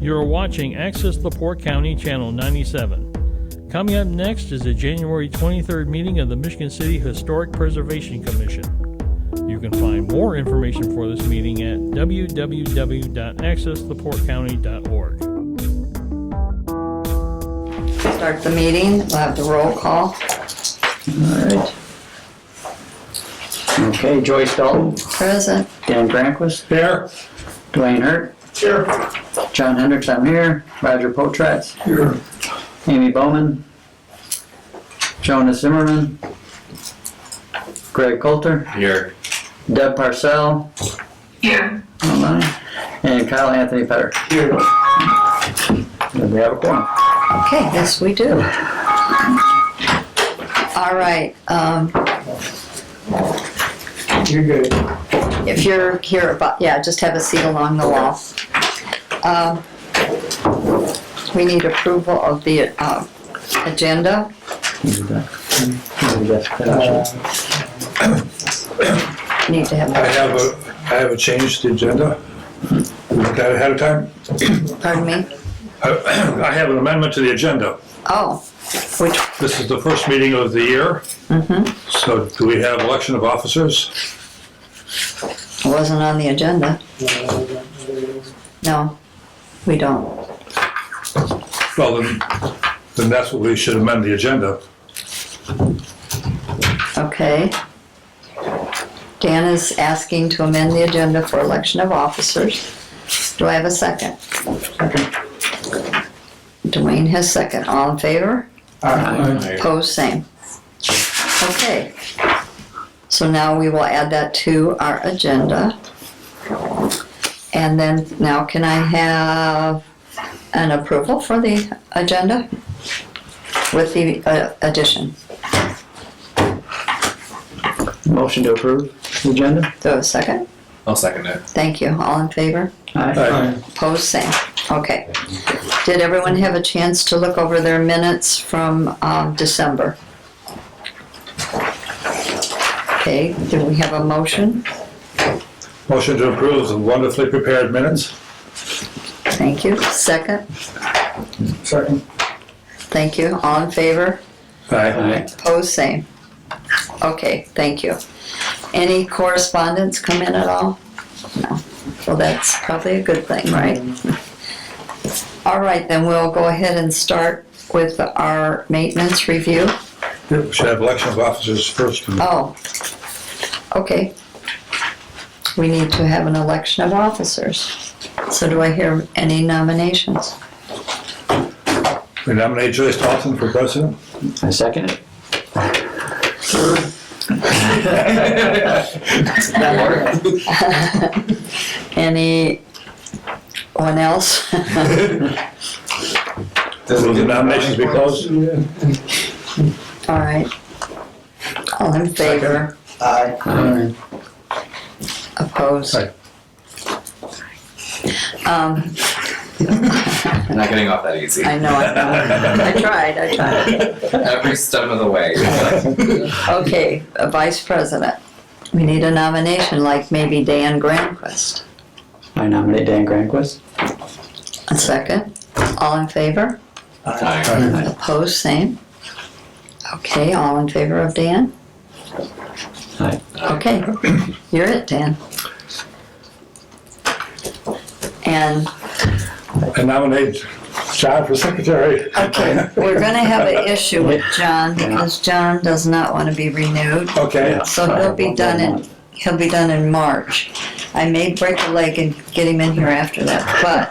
You're watching Access LaPorte County Channel 97. Coming up next is the January 23rd meeting of the Michigan City Historic Preservation Commission. You can find more information for this meeting at www.accesslaportecounty.org. Start the meeting. We'll have the roll call. All right. Okay, Joyce Dalton, Present. Dan Granquist. Here. Dwayne Hurt. Here. John Hendricks, I'm here. Roger Potratz. Here. Amy Bowman. Jonas Zimmerman. Greg Coulter. Here. Deb Parcell. Here. Online. And Kyle Anthony Petter. Here. And we have a quorum. Okay, yes we do. All right. You're good. If you're here about, just have a seat along the wall. We need approval of the agenda. Need to have. I have a change to the agenda. Look at it ahead of time. Pardon me? I have an amendment to the agenda. Oh, which? This is the first meeting of the year. Mm-hmm. So do we have election of officers? It wasn't on the agenda. No, we don't. Well, then that's what we should amend the agenda. Okay. Dan is asking to amend the agenda for election of officers. Do I have a second? Second. Dwayne has second. All in favor? Aye. Opposed, same. Okay. So now we will add that to our agenda. And then now can I have an approval for the agenda with the addition? Motion to approve the agenda? Do I have a second? I'll second it. Thank you. All in favor? Aye. Opposed, same. Okay. Did everyone have a chance to look over their minutes from December? Okay, do we have a motion? Motion to approve the wonderfully prepared minutes. Thank you. Second? Second. Thank you. All in favor? Aye. Opposed, same. Okay, thank you. Any correspondence come in at all? No. Well, that's probably a good thing, right? All right, then we'll go ahead and start with our maintenance review. We should have election of officers first. Oh, okay. We need to have an election of officers. So do I hear any nominations? We nominate Joyce Dalton for president. I second it. Anyone else? Will the nominations be closed? All right. All in favor? Aye. Opposed? Aye. I'm not getting off that easy. I know. I tried. Every step of the way. Okay, a vice president. We need a nomination like maybe Dan Granquist. I nominate Dan Granquist. A second. All in favor? Aye. Opposed, same. Okay, all in favor of Dan? Aye. Okay, you're it, Dan. And, I nominate John for secretary. okay, we're gonna have an issue with John because John does not want to be renewed. Okay. So he'll be done in March. I may break a leg and get him in here after that,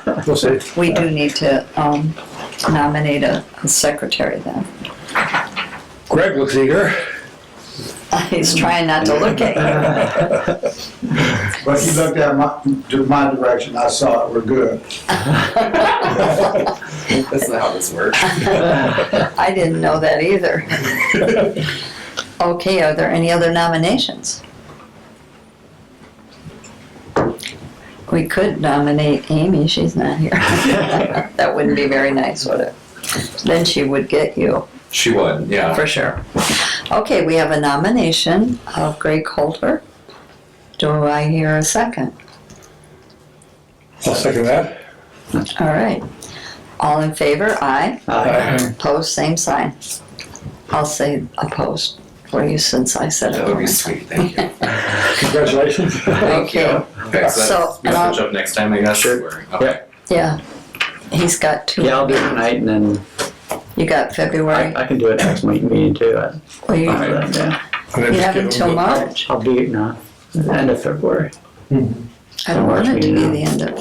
but We'll see. we do need to nominate a secretary then. Greg looks eager. He's trying not to look at But he looked at my direction, I saw it, we're good. That's not how this works. you. I didn't know that either. Okay, are there any other nominations? We could nominate Amy, she's not here. That wouldn't be very nice, would it? Then she would get you. She would, yeah. For sure. Okay, we have a nomination of Greg Coulter. Do I hear a second? I'll second that. All right. All in favor? Aye. Aye. Opposed, same sign. I'll say opposed for you since I said it. That would be sweet, thank you. Congratulations. Okay, Okay, so So, that's, and we'll I'll- switch up next time, I guess? Sure. Or- Okay. yeah. He's got two. Yeah, I'll do it tonight and then You got February? I can do it next meeting too. Well, you Alright. Yeah. And then you just have give until them the- March. I'll be, no, end of February. I don't want it to be March the end of.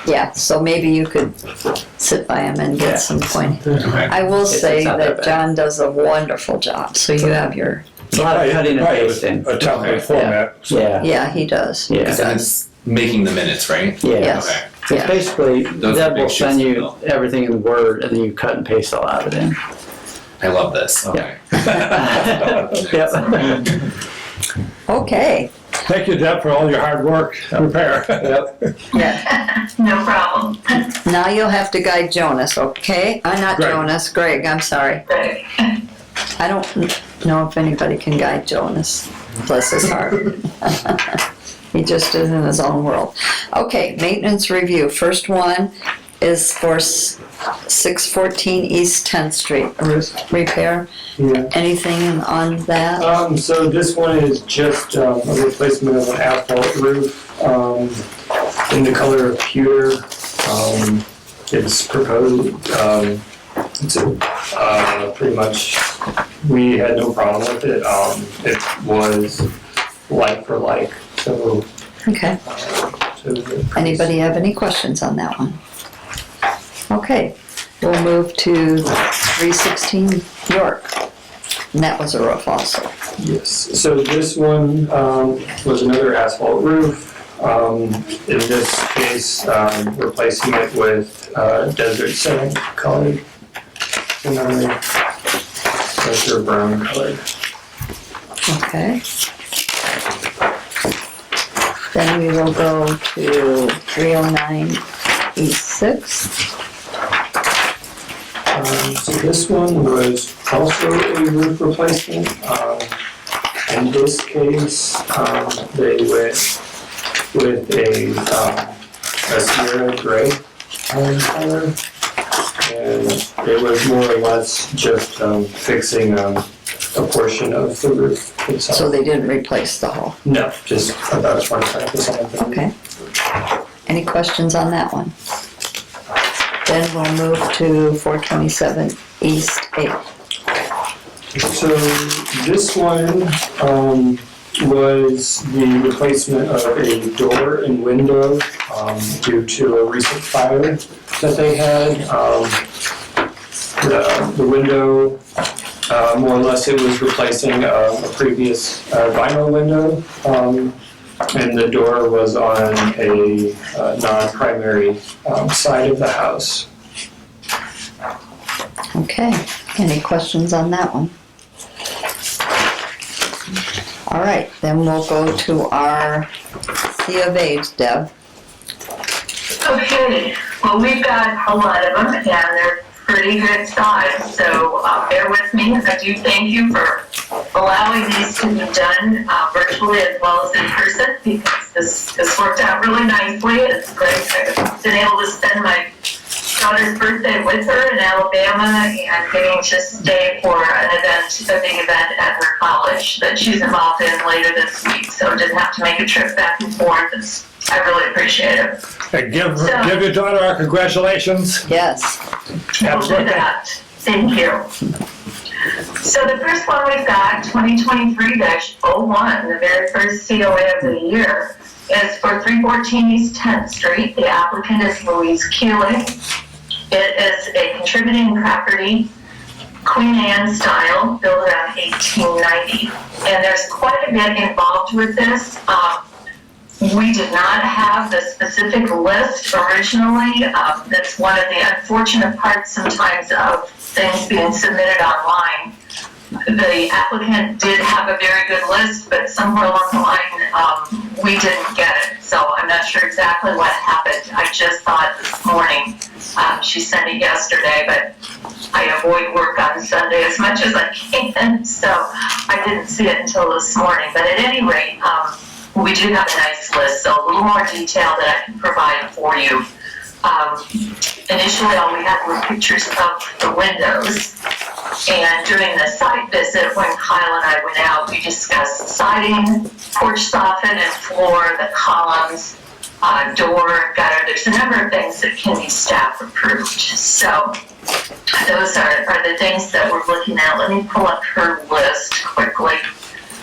Yeah, so maybe you could sit by him and Yeah. get some point. Okay. I will It's say not that that bad. John does a wonderful job, so you have your, It's a lot of cutting and Right, pasting. a template format. so- Yeah, yeah, he does. yeah, And it's making the minutes, right? yeah. Yes. Okay. It's Yeah. basically, Those are Deb big will sheets send to you fill. everything in Word and then you cut and paste all out of it in. I love this, okay. Yep. Okay, Thank you, Deb, for all your hard work to prepare. yeah. No problem. Now you'll have to guide Jonas, okay? Not Greg. Jonas, Greg, I'm sorry. Great. I don't know if anybody can guide Jonas, bless his heart. He just is in his own world. Okay, maintenance review. First one is for 614 East 10th Street, roof repair. Yeah. Anything on that? So this one is just a replacement of an asphalt roof in the color of pewter. It's proposed, pretty much, we had no problem with it. It was like for like, so. Okay. Anybody have any questions on that one? Okay, we'll move to 316 York. And that was a roof also. Yes, so this one was another asphalt roof. In this case, replacing it with desert cement colored. Desert brown colored. Okay. Then we will go to 309 East 6th. So this one was also a roof replacement. In this case, they went with a Sierra gray color. And it was more or less just fixing a portion of the roof itself. So they didn't replace the whole. No, just about 25% of it. Okay. Any questions on that one? Then we'll move to 427 East 8th. So this one was the replacement of a door and window due to a recent fire that they had. The window, more or less, it was replacing a previous vinyl window. And the door was on a non-primary side of the house. Okay, any questions on that one? All right, then we'll go to our C of A's, Deb. Okay, well, we've got a lot of them, and they're pretty good size, so bear with me. I do thank you for allowing these to be done virtually as well as in person, because this worked out really nicely. It's great. I've been able to spend my daughter's birthday with her in Alabama and getting to stay for a big event at her college that she's involved in later this week, so didn't have to make a trip back and forth. I really appreciate it. And give your daughter our congratulations. Yes. We'll do that. Thank you. So the first one we've got, 2023-01, the very first COA of the year, is for 314 East 10th Street. The applicant is Louise Keeling. It is a contributing property, Queen Anne style, built around 1890. And there's quite a bit involved with this. We did not have the specific list originally. That's one of the unfortunate parts sometimes of things being submitted online. The applicant did have a very good list, but somewhere along the line, we didn't get it. So I'm not sure exactly what happened. I just saw it this morning. She sent it yesterday, but I avoid work on Sunday as much as I can, so I didn't see it until this morning. But at any rate, we do have a nice list, so a little more detail that I can provide for you. Initially, all we had were pictures of the windows. And during the site visit, when Kyle and I went out, we discussed siding, porch soffit and floor, the columns, door, gutter. There's a number of things that can be staff approved. So those are the things that we're looking at. Let me pull up her list quickly.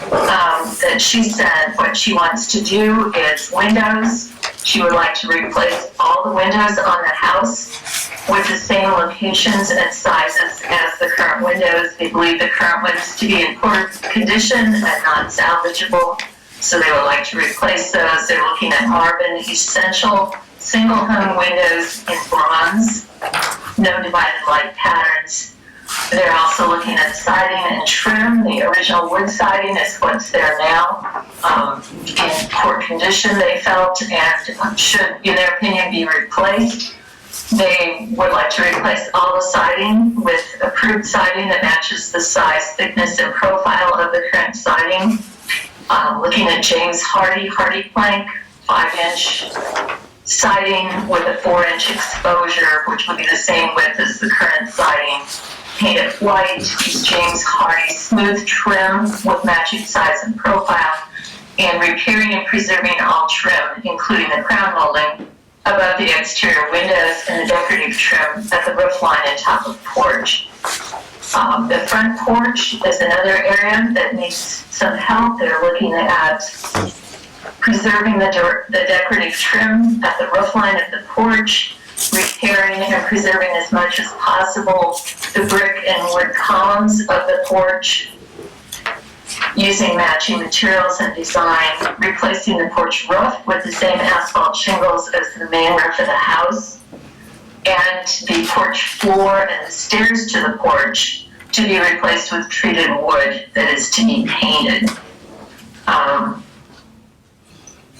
That she said what she wants to do is windows. She would like to replace all the windows on the house with the same locations and sizes as the current windows. They believe the current ones to be in poor condition and not salvageable, so they would like to replace those. They're looking at Marvin Essential single hung windows in bronze, no divided light patterns. They're also looking at siding and trim. The original wood siding is what's there now, in poor condition, they felt, and should, in their opinion, be replaced. They would like to replace all the siding with approved siding that matches the size, thickness, and profile of the current siding. Looking at James Hardy plank, 5-inch siding with a 4-inch exposure, which would be the same width as the current siding. Painted white, James Hardy smooth trim with matching size and profile, and repairing and preserving all trim, including the crown molding above the exterior windows and the decorative trim at the roof line and top of porch. The front porch is another area that needs some help. They're looking at preserving the decorative trim at the roof line of the porch, repairing and preserving as much as possible the brick and wood columns of the porch, using matching materials and design, replacing the porch roof with the same asphalt shingles as the main roof of the house, and the porch floor and the stairs to the porch to be replaced with treated wood that is to be painted.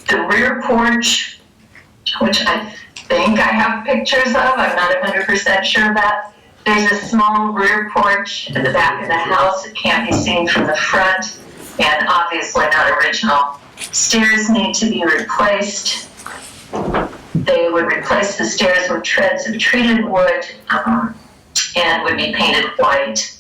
The rear porch, which I think I have pictures of, I'm not 100% sure of that. There's a small rear porch at the back of the house. It can't be seen from the front, and obviously not original. Stairs need to be replaced. They would replace the stairs with treads of treated wood and would be painted white.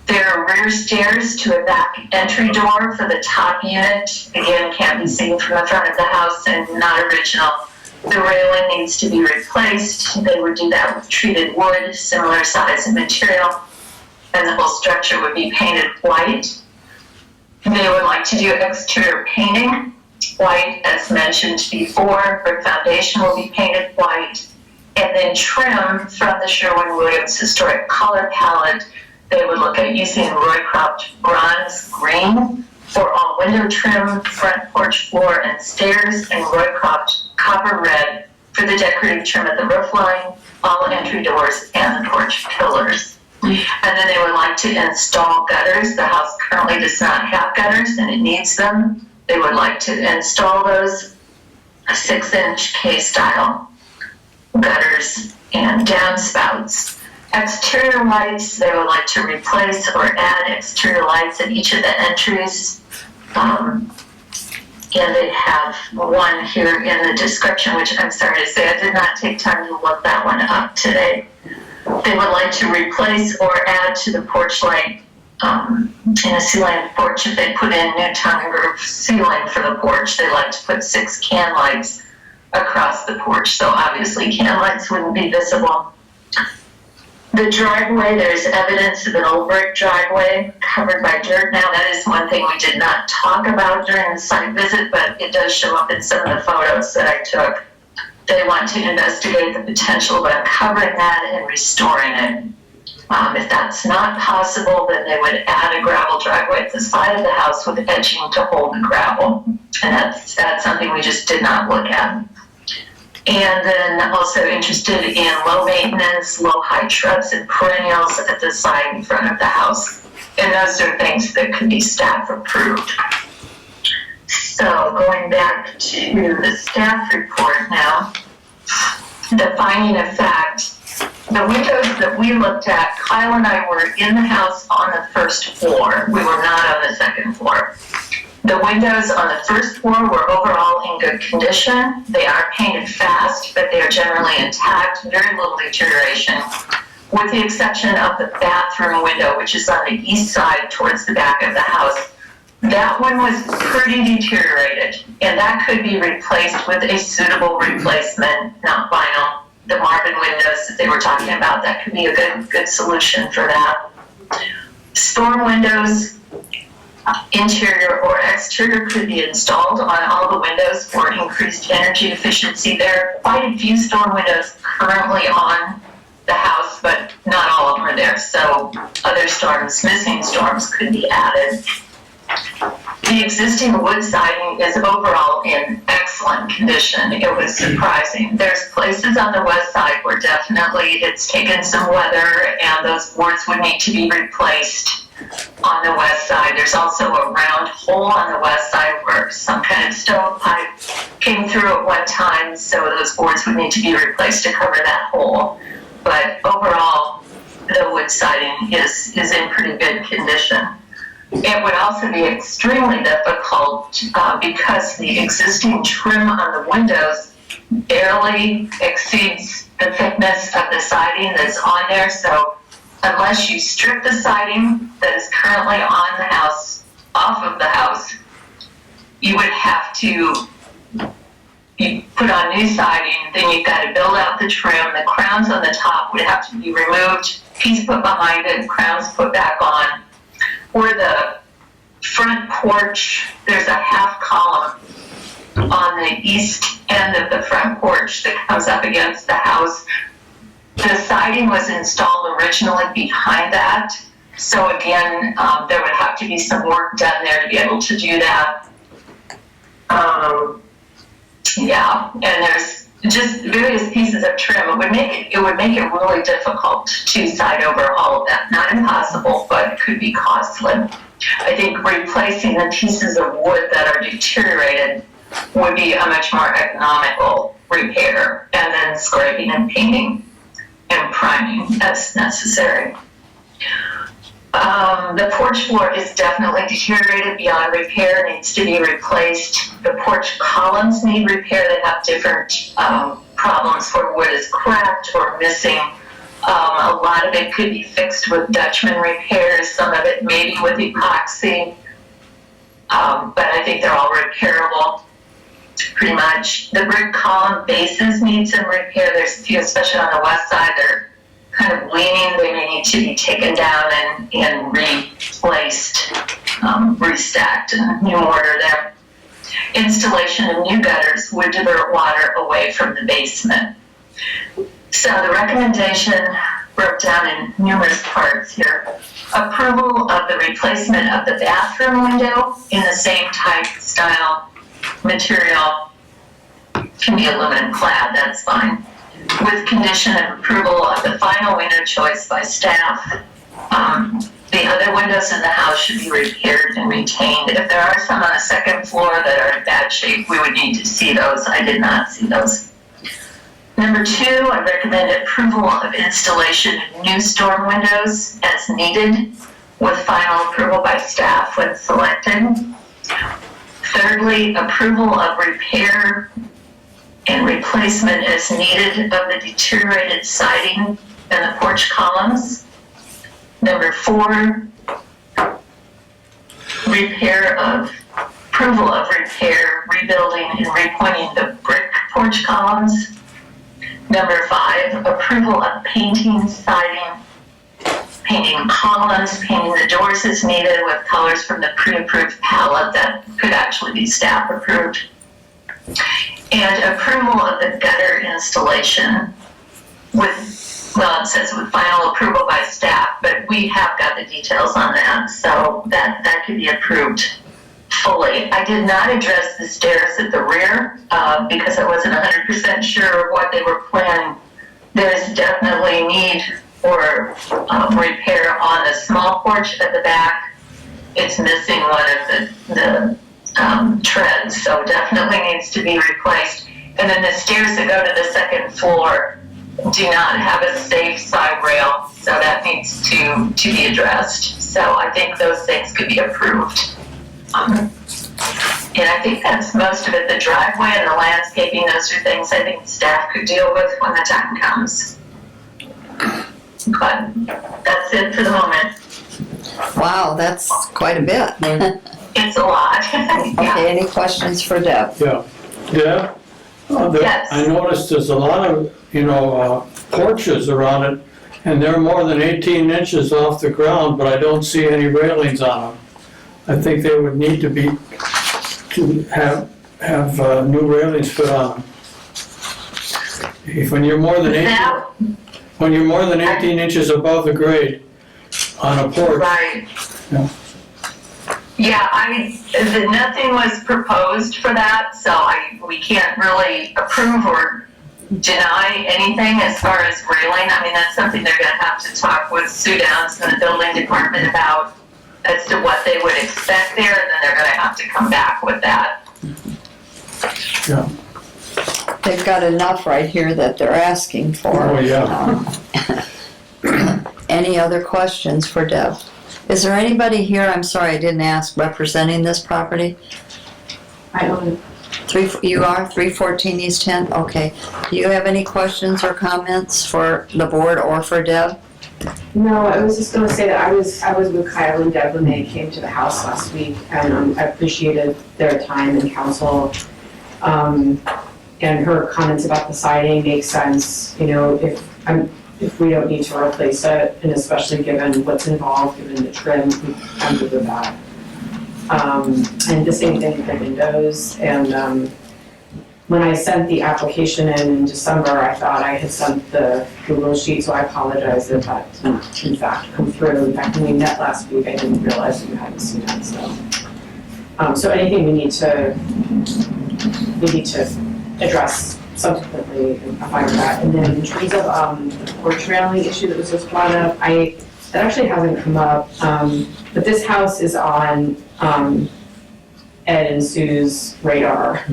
There are rear stairs to a back entry door for the top unit. Again, can't be seen from the front of the house and not original. The railing needs to be replaced. They would do that with treated wood, similar size and material, and the whole structure would be painted white. They would like to do exterior painting, white as mentioned before. Brick foundation will be painted white, and then trim from the Sherwin-Williams historic color palette. They would look at using Roycroft bronze green for all window trim, front porch floor and stairs, and Roycroft copper red for the decorative trim at the roof line, all entry doors, and the porch pillars. And then they would like to install gutters. The house currently does not have gutters, and it needs them. They would like to install those 6-inch K-style gutters and downspouts. Exterior lights, they would like to replace or add exterior lights at each of the entries. And they have one here in the description, which I'm sorry to say, I did not take time to look that one up today. They would like to replace or add to the porch light in a ceiling porch. If they put in new tongue roof ceiling for the porch, they like to put 6 can lights across the porch. So obviously can lights wouldn't be visible. The driveway, there's evidence of an old brick driveway covered by dirt. Now, that is one thing we did not talk about during the site visit, but it does show up in some of the photos that I took. They want to investigate the potential of uncovering that and restoring it. If that's not possible, then they would add a gravel driveway at the side of the house with edging to hold the gravel. And that's something we just did not look at. And then also interested in low maintenance, low height shrubs and perennials at the side in front of the house. And those are things that could be staff approved. So going back to the staff report now, the finding of fact, the windows that we looked at, Kyle and I were in the house on the first floor. We were not on the second floor. The windows on the first floor were overall in good condition. They are painted fast, but they are generally intact, very little deterioration, with the exception of the bathroom window, which is on the east side towards the back of the house. That one was pretty deteriorated, and that could be replaced with a suitable replacement, not vinyl. The Marvin windows that they were talking about, that could be a good solution for that. Storm windows, interior or exterior, could be installed on all the windows for increased energy efficiency. There are quite a few storm windows currently on the house, but not all of them are there. So other storms, missing storms, could be added. The existing wood siding is overall in excellent condition. It was surprising. There's places on the west side where definitely it's taken some weather and those boards would need to be replaced on the west side. There's also a round hole on the west side where some kind of stovepipe came through at one time, so those boards would need to be replaced to cover that hole. But overall, the wood siding is in pretty good condition. It would also be extremely difficult because the existing trim on the windows barely exceeds the thickness of the siding that's on there. So unless you strip the siding that is currently on the house off of the house, you would have to put on new siding. Then you've got to build out the trim. The crowns on the top would have to be removed, piece put behind it, crowns put back on. For the front porch, there's a half column on the east end of the front porch that comes up against the house. The siding was installed originally behind that. So again, there would have to be some work done there to be able to do that. Yeah, and there's just various pieces of trim. It would make it really difficult to side over all of that. Not impossible, but it could be costly. I think replacing the pieces of wood that are deteriorated would be a much more economical repair, and then scraping and painting and priming as necessary. The porch floor is definitely deteriorated beyond repair, needs to be replaced. The porch columns need repair. They have different problems where wood is cracked or missing. A lot of it could be fixed with Dutchman repairs, some of it maybe with epoxy, but I think they're all repairable pretty much. The brick column bases need some repair. There's a few, especially on the west side, they're kind of leaning. They may need to be taken down and replaced, restacked, and new mortar there. Installation of new gutters would divert water away from the basement. So the recommendation broke down in numerous parts here. Approval of the replacement of the bathroom window in the same type, style, material. Can be aluminum clad, that's fine. With condition of approval of the final window choice by staff. The other windows in the house should be repaired and retained. If there are some on the second floor that are in bad shape, we would need to see those. I did not see those. Number 2, I recommend approval of installation of new storm windows as needed with final approval by staff when selected. Thirdly, approval of repair and replacement as needed of the deteriorated siding and the porch columns. Number 4, approval of repair, rebuilding, and repointing the brick porch columns. Number 5, approval of painting, siding, painting columns, painting the doors as needed with colors from the pre-approved palette that could actually be staff approved. And approval of the gutter installation with, well, it says with final approval by staff, but we have got the details on that, so that could be approved fully. I did not address the stairs at the rear because I wasn't 100% sure what they were planning. There's definitely need for repair on the small porch at the back. It's missing one of the treads, so definitely needs to be replaced. And then the stairs that go to the second floor do not have a safe side rail, so that needs to be addressed. So I think those things could be approved. And I think that's most of it. The driveway and the landscaping, those are things I think staff could deal with when the time comes. But that's it for the moment. Wow, that's quite a bit. It's a lot. Okay, Yeah. any questions for Deb? Yeah. Deb? Yes. I noticed there's a lot of, porches around it, and they're more than 18 inches off the ground, but I don't see any railings on them. I think they would need to have new railings put on them. When you're more than 18 inches above the grade on a porch. Right. Yeah. Yeah, nothing was proposed for that, so we can't really approve or deny anything as far as railing. I mean, that's something they're gonna have to talk with Sue Downs and the building department about as to what they would expect there, and then they're gonna have to come back with that. Yeah. They've got enough right here that they're asking for. Oh, yeah. Any other questions for Deb? Is there anybody here, I'm sorry, I didn't ask, representing this property? I own You are, 314 East 10th? Okay. Do you have any questions or comments for the board or for Deb? No, I was just gonna say that I was with Kyle and Deb when they came to the house last week, and I appreciated their time and counsel. And her comments about the siding make sense, if we don't need to replace it, and especially given what's involved, given the trim, I'm good with that. And the same thing with the windows, and when I sent the application in December, I thought I had sent the Google sheet, so I apologize if that didn't in fact come through. In fact, when we met last week, I didn't realize you hadn't seen that, so. So anything we need to address subsequently, I'm fine with that. And then in terms of the porch railing issue that was just brought up, that actually hasn't come up, but this house is on Ed and Sue's radar.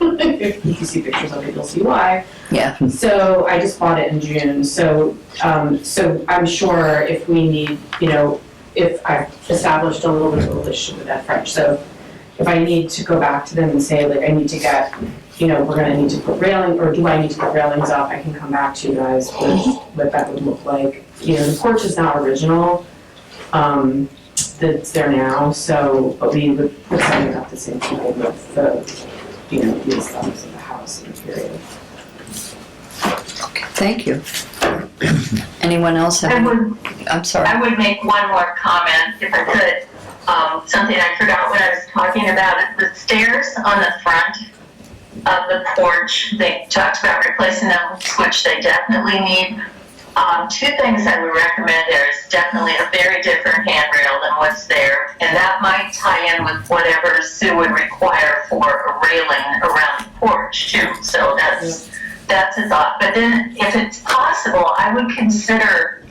If you see pictures of it, you'll see why. Yeah. So I just bought it in June, so I'm sure if we need, if I've established a little bit of a relationship with that French, so if I need to go back to them and say, like, I need to get, we're gonna need to put railing, or do I need to put railings up, I can come back to you guys with what that would look like. The porch is not original, that's there now, so, but we would put something up the same time with the, the aesthetics of the house in the period. Okay, thank you. Anyone else have any? I'm sorry. I would make one more comment if I could. Something I forgot when I was talking about it. The stairs on the front of the porch, they talked about replacing them, which they definitely need. Two things I would recommend there is definitely a very different handrail than what's there, and that might tie in with whatever Sue would require for a railing around the porch too. So that's a thought. But then if it's possible, I would consider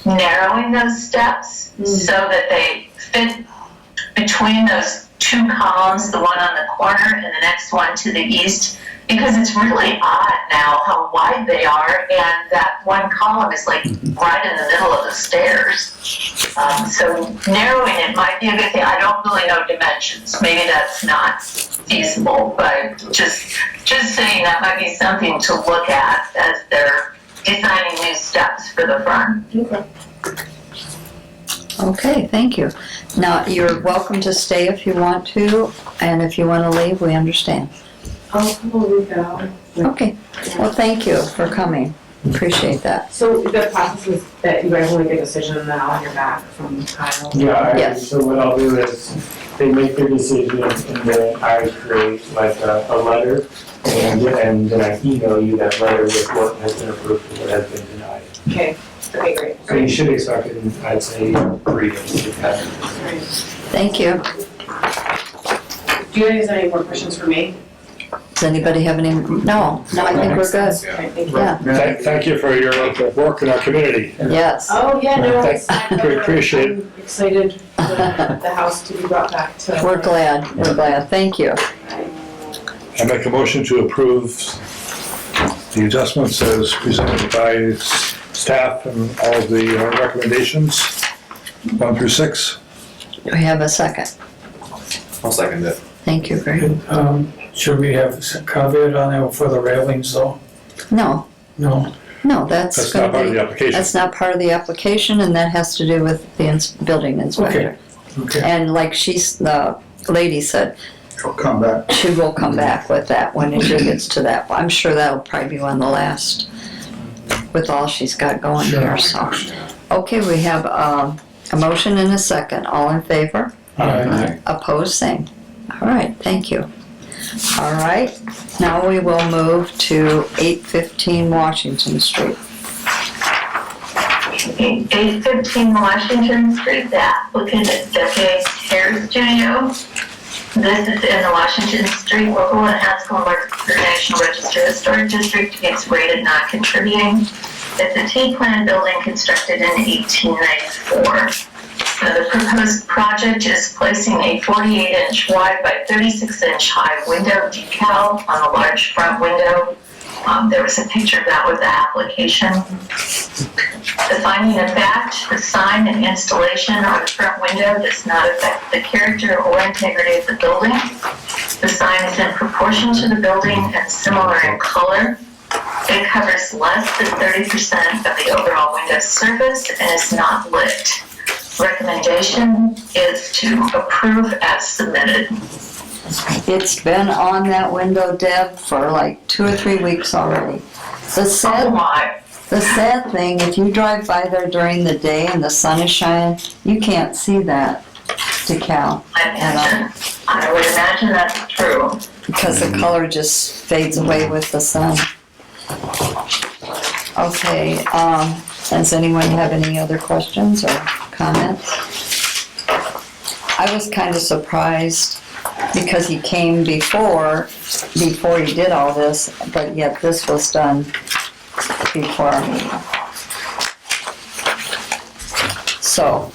narrowing those steps so that they fit between those two columns, the one on the corner and the next one to the east, because it's really odd now how wide they are, and that one column is like right in the middle of the stairs. So narrowing it might be a good thing. I don't really know dimensions. Maybe that's not feasible, but just saying that might be something to look at as they're designing new steps for the front. Okay. Okay, thank you. Now, you're welcome to stay if you want to, and if you want to leave, we understand. I'll probably go. Okay, well, thank you for coming. Appreciate that. So the process is that you guys will make a decision and then I'll hear back from Kyle? Yeah, Yes. so what I'll do is, they make their decision, and then I create like a letter, and then I email you that letter with what has been approved and what has been denied. Okay, great. So you should expect it in, I'd say, 3 days. Thank you. Do you guys have any more questions for me? Does anybody have any? No, I think we're good. Okay, thank you. Yeah, Thank you for your work in our community. yes. Oh, yeah, no, it's We appreciate it. I'm excited for the house to be brought back to. We're glad. Thank you. I make a motion to approve the adjustments as presented by staff and all of the recommendations, 1 through 6. Do we have a second? I'll second it. Thank you, Greg. Should we have some caveat on there for the railings though? No, No? no, that's That's gonna not part of be, the application. that's not part of the application, and that has to do with the building inspector. Okay. And like the lady said, She'll come back. she will come back with that when it gets to that. I'm sure that'll probably be one of the last with all she's got going here, so. Okay, we have a motion and a second. All in favor? Aye. Opposed, same. All right, thank you. All right, now we will move to 815 Washington Street. 815 Washington Street, the applicant is Decade Hair Studio. This is in the Washington Street Local and Haskell National Register Historic District. It's rated non-contributing. It's a T-plan building constructed in 1894. So the proposed project is placing a 48-inch wide by 36-inch high window decal on a large front window. There was a picture of that with the application. The finding of fact, the sign and installation on the front window does not affect the character or integrity of the building. The sign is in proportion to the building and similar in color. It covers less than 30% of the overall window surface and is not lit. Recommendation is to approve as submitted. It's been on that window, Deb, for like 2 or 3 weeks already. The sad thing, if you drive by there during the day and the sun is shining, you can't see that decal I would imagine that's true. because the color just fades away with the sun. Okay, does anyone have any other questions or comments? I was kind of surprised because he came before he did all this, but yet this was done before our meeting. So,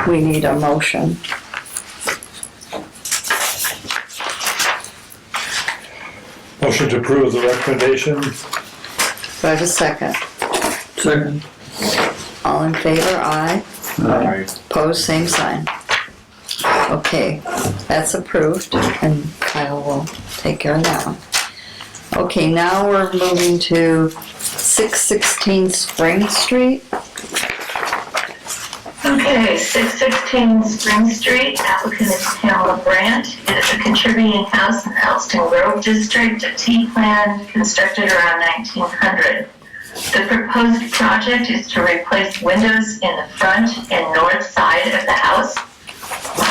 we need a motion. Motion to approve the recommendation. Do I have a second? Second. All in favor, aye. Aye. Opposed, same sign. Okay, that's approved, and Kyle will take care of that one. Okay, now we're moving to 616 Spring Street. Okay, 616 Spring Street, applicant is Pamela Brandt. It is a contributing house in the Elston Grove District, a T-plan constructed around 1900. The proposed project is to replace windows in the front and north side of the house.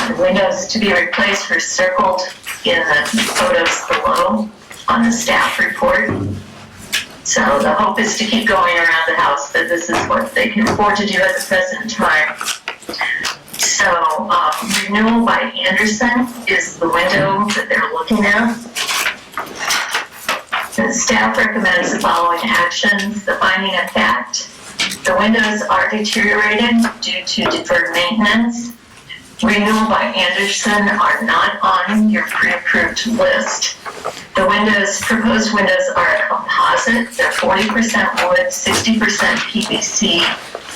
The windows to be replaced were circled in the photos below on the staff report. So the hope is to keep going around the house, but this is what they can afford to do at the present time. So renewal by Anderson is the window that they're looking at. The staff recommends the following actions. The finding of fact, the windows are deteriorated due to deferred maintenance. Renewal by Anderson are not on your pre-approved list. The proposed windows are a composite. They're 40% wood, 60% PVC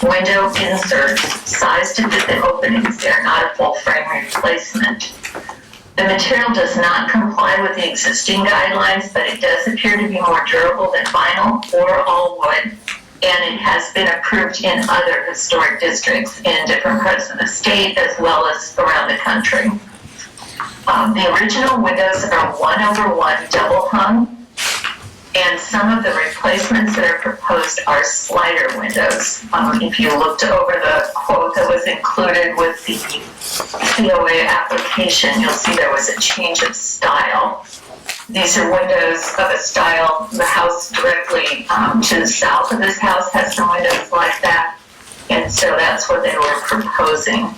window inserts, sized to fit the openings. They're not a full frame replacement. The material does not comply with the existing guidelines, but it does appear to be more durable than vinyl or all wood. And it has been approved in other historic districts in different parts of the state as well as around the country. The original windows are 1/1 double hung, and some of the replacements that are proposed are slider windows. If you looked over the quote that was included with the COA application, you'll see there was a change of style. These are windows of a style, the house directly to the south of this house has some windows like that. And so that's what they were proposing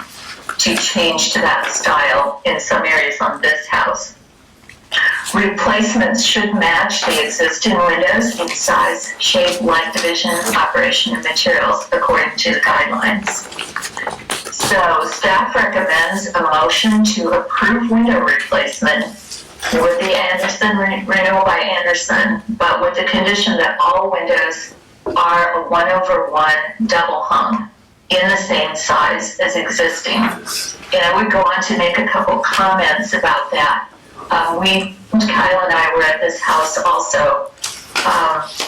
to change to that style in some areas on this house. Replacements should match the existing windows in size, shape, light division, operation, and materials according to the guidelines. So staff recommends a motion to approve window replacement with the Anderson renewal by Anderson, but with the condition that all windows are a 1/1 double hung in the same size as existing. And I would go on to make a couple comments about that. Kyle and I were at this house also.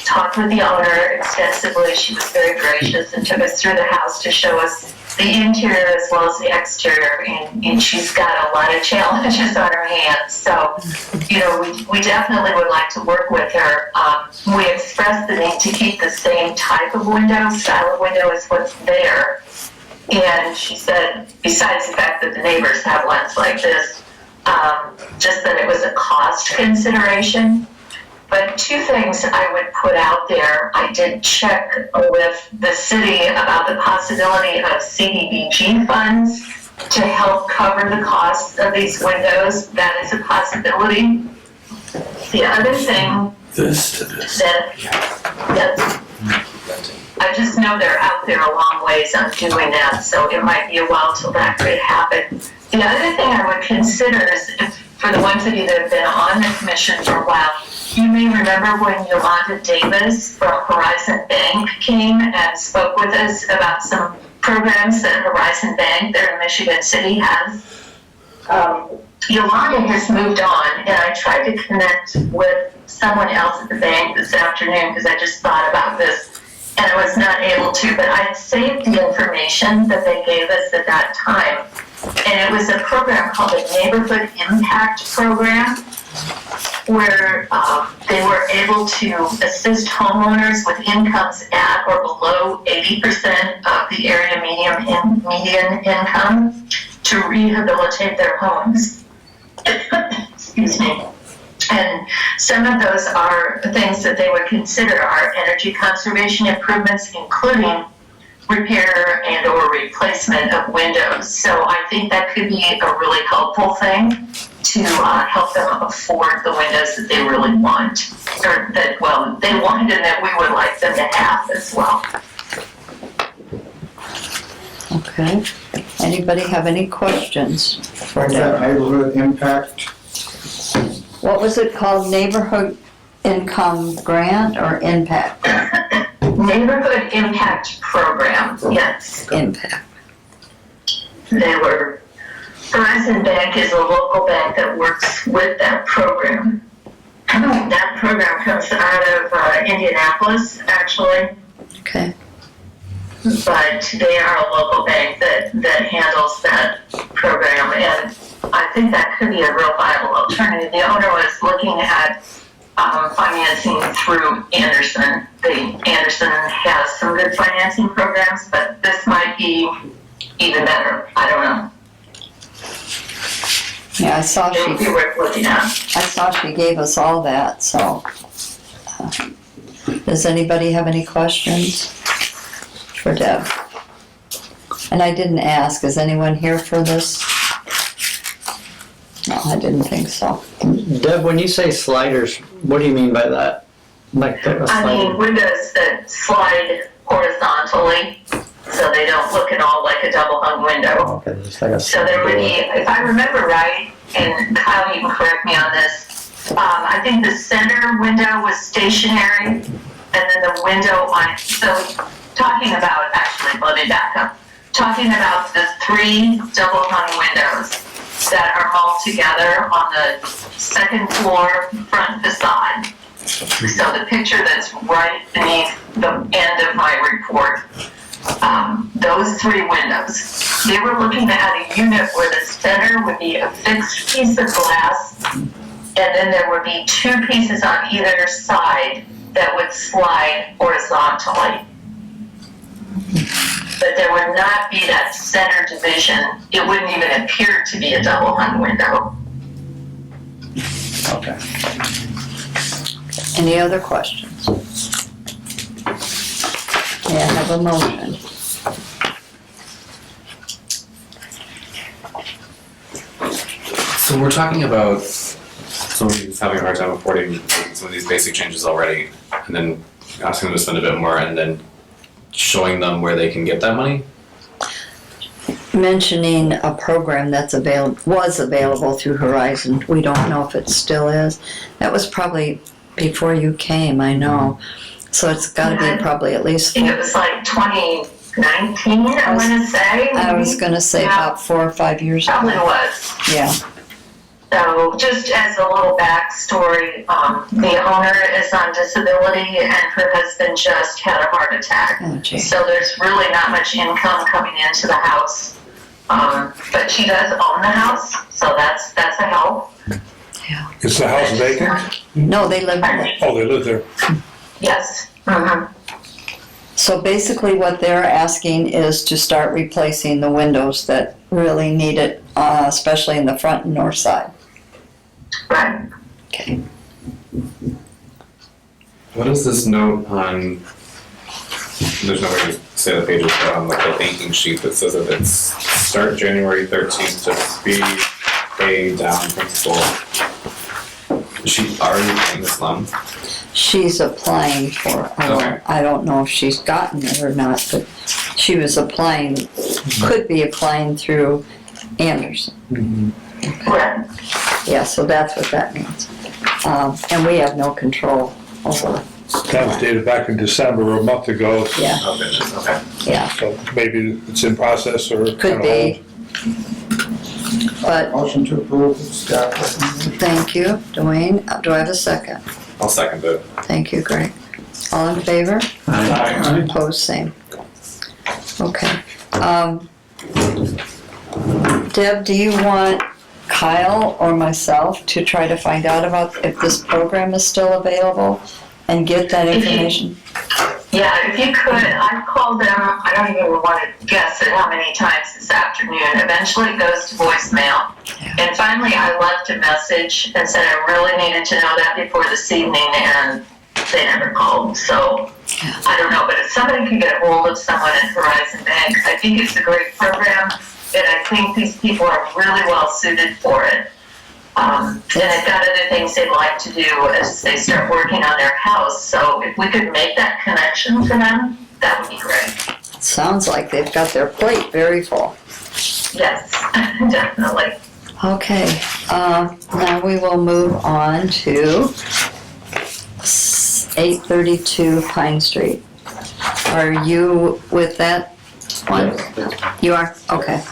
Talked with the owner extensively. She was very gracious and took us through the house to show us the interior as well as the exterior. And she's got a lot of challenges on her hands. So, you know, we definitely would like to work with her. We expressed the need to keep the same type of window, style of window as what's there. And she said, besides the fact that the neighbors have ones like this, just that it was a cost consideration. But two things I would put out there. I did check with the city about the possibility of CDBG funds to help cover the costs of these windows. That is a possibility. The other thing that I just know they're out there a long ways on doing that, so it might be a while till that could happen. The other thing I would consider is, for the ones of you that have been on the commission for a while, you may remember when Yolanda Davis from Horizon Bank came and spoke with us about some programs that Horizon Bank there in Michigan City has. Yolanda has moved on, and I tried to connect with someone else at the bank this afternoon because I just thought about this, and I was not able to, but I saved the information that they gave us at that time. And it was a program called the Neighborhood Impact Program, where they were able to assist homeowners with incomes at or below 80% of the area median income to rehabilitate their homes. Excuse me. And some of those are things that they would consider are energy conservation improvements, including repair and or replacement of windows. So I think that could be a really helpful thing to help them afford the windows that they really want, or that, well, they want and that we would like them to have as well. Okay. Anybody have any questions for What's that Deb? neighborhood impact? What was it called? Neighborhood Income Grant or Impact? Neighborhood Impact Program, yes. Impact. They were, Horizon Bank is a local bank that works with that program. That program comes out of Indianapolis, actually, Okay. but they are a local bank that handles that program, and I think that could be a real viable alternative. The owner was looking at financing through Anderson. Anderson has some good financing programs, but this might be even better. I don't know. Yeah, I saw It would be she, worth looking at. I saw she gave us all that, so. Does anybody have any questions for Deb? And I didn't ask, is anyone here for this? No, I didn't think so. Deb, when you say sliders, what do you mean by that? Like a I slider? mean, windows that slide horizontally, so they don't look at all like a double hung window. Okay, just like a So there would be, if I remember right, and Kyle, you can correct me on this, I think the center window was stationary, and then the window on, so talking about, actually, let me back up. Talking about the 3 double hung windows that are all together on the second floor front facade. So the picture that's right beneath the end of my report, those 3 windows, they were looking at a unit where the center would be a fixed piece of glass, and then there would be 2 pieces on either side that would slide horizontally. But there would not be that center division. It wouldn't even appear to be a double hung window. Okay. Any other questions? May I have a motion? So we're talking about somebody who's having a hard time affording some of these basic changes already, and then asking them to spend a bit more, and then showing them where they can get that money? Mentioning a program that's was available through Horizon. We don't know if it still is. That was probably before you came, I know. So it's gotta be probably at least, I think it was like 2019, I want to say. I was gonna say Yeah. about 4 or 5 years Probably ago. was. Yeah, So just as a little backstory, the owner is on disability and her husband just had a heart attack. Oh, gee. So there's really not much income coming into the house. But she does own the house, so that's a help. Is the house vacant? No, they live there. Oh, they live there. Yes. Mm-hmm. So basically what they're asking is to start replacing the windows that really need it, especially in the front and north side. Right. Okay. What is this note on, there's no way to say the pages, but on like the thanking sheet that says that it's start January 13th to be paid down principal. Is she already paying this loan? She's applying for, Okay. I don't know if she's gotten it or not, but she was applying, could be applying through Anderson. Right. Yeah, so that's what that means. And we have no control over it. That was dated back in December, a month ago. Yeah, Oh, goodness, okay. yeah, So maybe it's in process or. could be. But, Motion to approve staff recommendation. thank you, Dwayne. Do I have a second? I'll second it. Thank you, Greg. All in favor? Aye. Opposed, same. Okay. Deb, do you want Kyle or myself to try to find out about if this program is still available and get that information? Yeah, if you could, I've called them, I don't even want to guess at how many times this afternoon. Eventually it goes to voicemail. And finally I left a message and said I really needed to know that before this evening, and they never called. So I don't know, but if somebody can get a hold of someone at Horizon Bank, I think it's a great program, and I think these people are really well suited for it. And they've got other things they'd like to do as they start working on their house. So if we could make that connection for them, that would be great. Sounds like they've got their plate very full. Yes, definitely. Okay, now we will move on to 832 Pine Street. Are you with that one? You are? Okay.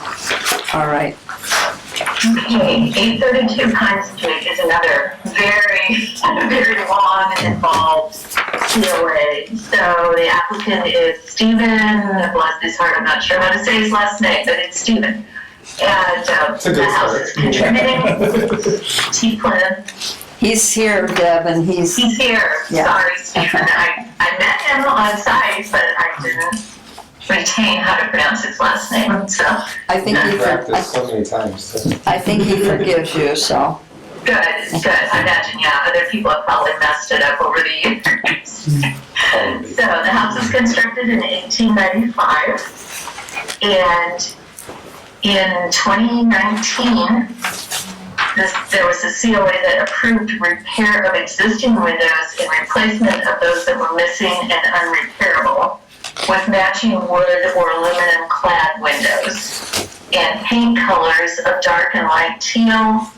All right. Okay, 832 Pine Street is another very, very long and involved COA. So the applicant is Stephen, bless his heart, I'm not sure how to say his last name, but it's Stephen. And the house is contributing. T. Flynn. He's here, Deb, and he's here. Yeah. Sorry, Stephen. I met him on site, but I didn't retain how to pronounce his last name. So I think So many times. I think he forgives you, so. good. I imagine, yeah, other people have probably messed it up over the years. So the house was constructed in 1895, and in 2019, there was a COA that approved repair of existing windows and replacement of those that were missing and unrepairable with matching wood or aluminum clad windows and paint colors of dark and light teal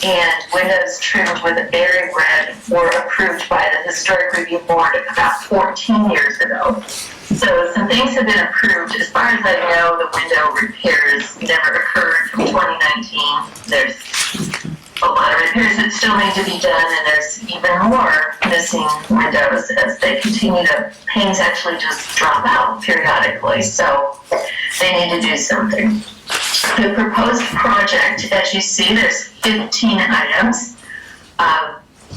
and windows trimmed with a berry red were approved by the Historic Review Board about 14 years ago. So some things have been approved. As far as I know, the window repairs never occurred from 2019. There's a lot of repairs that still need to be done, and there's even more missing windows as they continue to, panes actually just drop out periodically, so they need to do something. The proposed project, as you see, there's 15 items.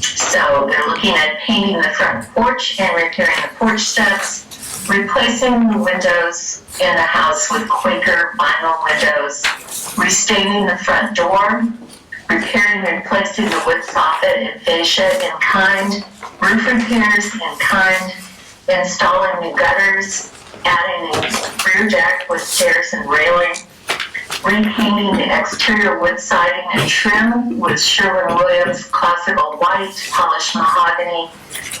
So they're looking at painting the front porch and repairing the porch steps, replacing the windows in the house with Quaker vinyl windows, restaining the front door, repairing and replacing the wood soffit and fascia in kind, roof repairs in kind, installing new gutters, adding a rear deck with stairs and railing, repainting the exterior wood siding and trim with Sherwin-Williams classical white, polished mahogany,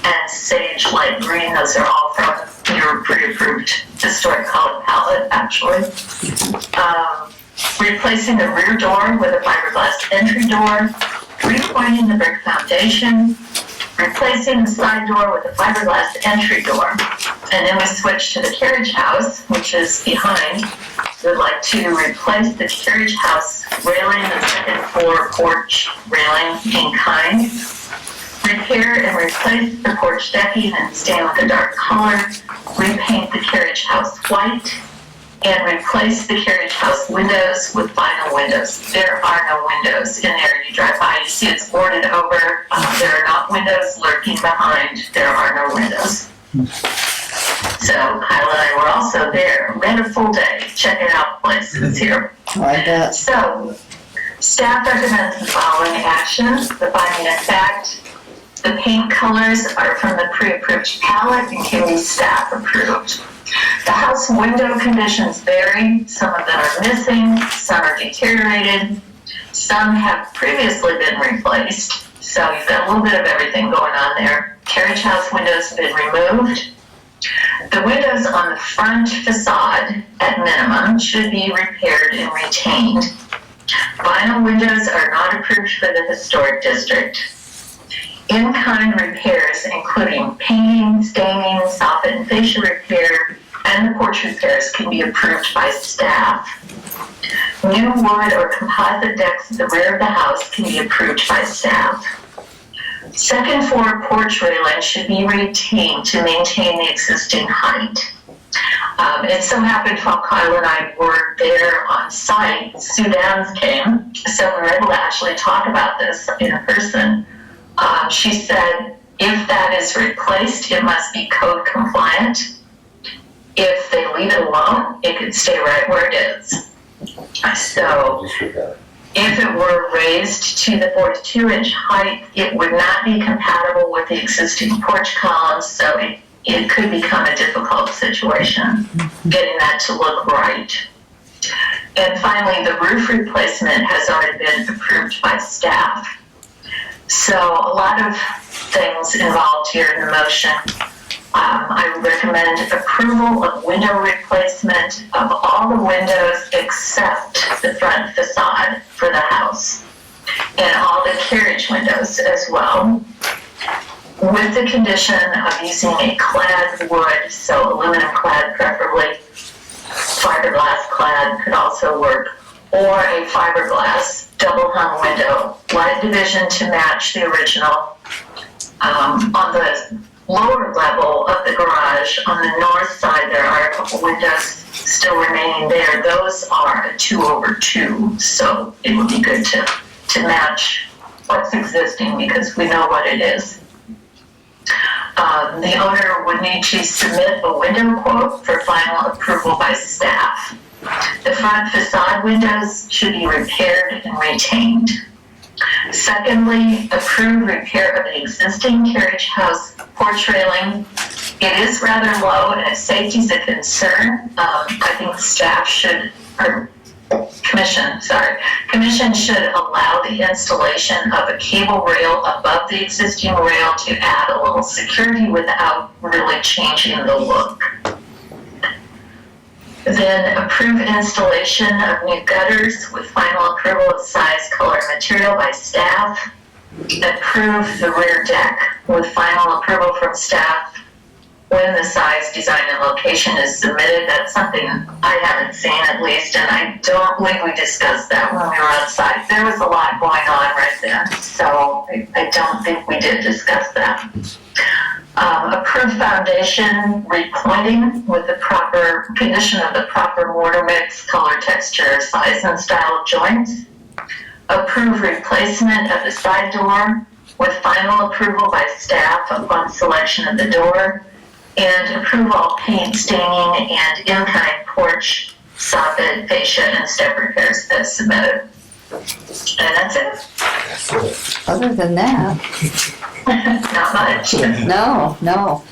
and sage light green. Those are all from your pre-approved historic color palette, actually. Replacing the rear door with a fiberglass entry door, repointing the brick foundation, replacing the side door with a fiberglass entry door. And then we switch to the carriage house, which is behind. We'd like to replace the carriage house railing, the second floor porch railing in kind. Repair and replace the porch decking and stain with a dark color. Repaint the carriage house white. And replace the carriage house windows with vinyl windows. There are no windows in there. You drive by, you see it's boarded over. There are not windows lurking behind. There are no windows. So Kyle and I were also there. We had a full day checking out places here. I bet. So staff recommends the following actions. The finding of fact, the paint colors are from the pre-approved palette and can be staff approved. The house window conditions vary. Some of them are missing, some are deteriorated, some have previously been replaced. So you've got a little bit of everything going on there. Carriage house windows have been removed. The windows on the front facade, at minimum, should be repaired and retained. Vinyl windows are not approved for the historic district. In-kind repairs, including painting, staining, soffit and fascia repair, and the porch repairs can be approved by staff. New wood or composite decks at the rear of the house can be approved by staff. Second floor porch railing should be retained to maintain the existing height. It so happened while Kyle and I were there on site, Sue Downs came, so we were able to actually talk about this in person. She said, if that is replaced, it must be code compliant. If they leave it alone, it could stay right where it is. So if it were raised to the 42-inch height, it would not be compatible with the existing porch columns, so it could become a difficult situation getting that to look right. And finally, the roof replacement has already been approved by staff. So a lot of things involved here in the motion. I recommend approval of window replacement of all the windows except the front facade for the house and all the carriage windows as well, with the condition of using a clad wood, so aluminum clad preferably, fiberglass clad could also work, or a fiberglass double hung window, light division to match the original. On the lower level of the garage, on the north side, there are a couple windows still remaining there. Those are a 2/2, so it would be good to match what's existing because we know what it is. The owner would need to submit a window quote for final approval by staff. The front facade windows should be repaired and retained. Secondly, approve repair of the existing carriage house porch railing. It is rather low and its safety is a concern. I think staff should, or commission should allow the installation of a cable rail above the existing rail to add a little security without really changing the look. Then approve installation of new gutters with final approval of size, color, and material by staff. Approve the rear deck with final approval from staff when the size, design, and location is submitted. That's something I haven't seen at least, and I don't believe we discussed that when we were on site. There was a lot going on right then, so I don't think we did discuss that. Approve foundation repointing with the proper condition of the proper mortar mix, color, texture, size, and style of joints. Approve replacement of the side door with final approval by staff upon selection of the door. And approve all paint, staining, and in-kind porch, soffit, fascia, and step repairs as submitted. And that's it. Other than that, Not much. no.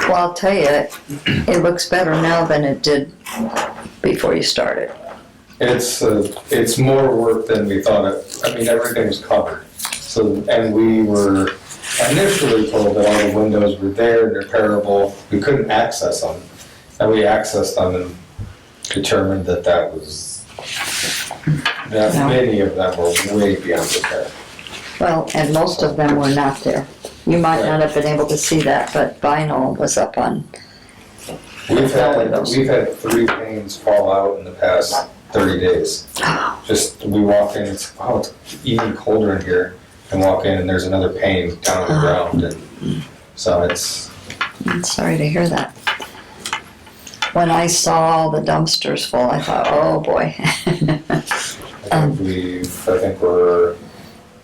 Well, I'll tell you, it looks better now than it did before you started. It's more work than we thought it. I mean, everything's covered. So, and we were initially told that all the windows were there and repairable. We couldn't access them. And we accessed them and determined that No. many of them were way beyond repair. Well, and most of them were not there. You might not have been able to see that, but vinyl was up on, We've windows. had 3 panes fall out in the past 30 days. Just, we walk in, it's even colder in here, and walk in and there's another pane down on the ground, and so it's, I'm sorry to hear that. When I saw all the dumpsters full, I thought, oh boy. I think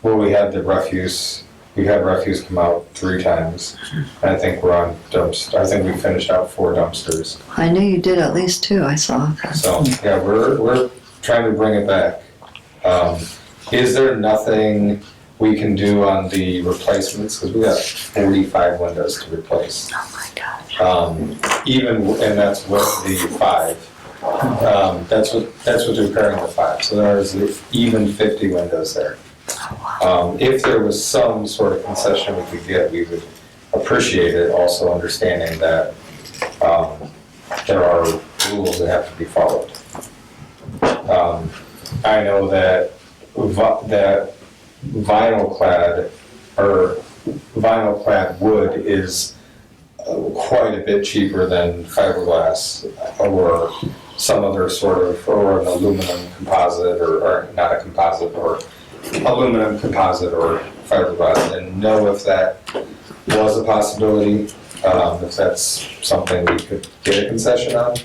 we had the refuse, we had refuse come out 3 times. I think we're on I think we finished out 4 dumpsters. I knew you did at least 2, I saw. So, yeah, we're trying to bring it back. Is there nothing we can do on the replacements? Because we got 45 windows to replace. Oh my gosh. And that's with the 5. That's with repairing the 5. So there's even 50 windows there. If there was some sort of concession we could get, we would appreciate it, also understanding that there are rules that have to be followed. I know that vinyl clad wood is quite a bit cheaper than fiberglass or some other sort of, or an aluminum composite or not a composite, or aluminum composite or fiberglass, and know if that was a possibility, if that's something we could get a concession on.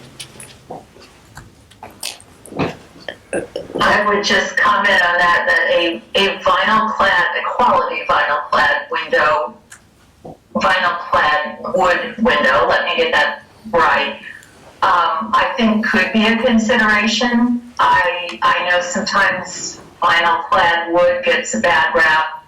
I would just comment on that a vinyl clad, a quality vinyl clad window, vinyl clad wood window, let me get that right, I think could be a consideration. I know sometimes vinyl clad wood gets a bad rap.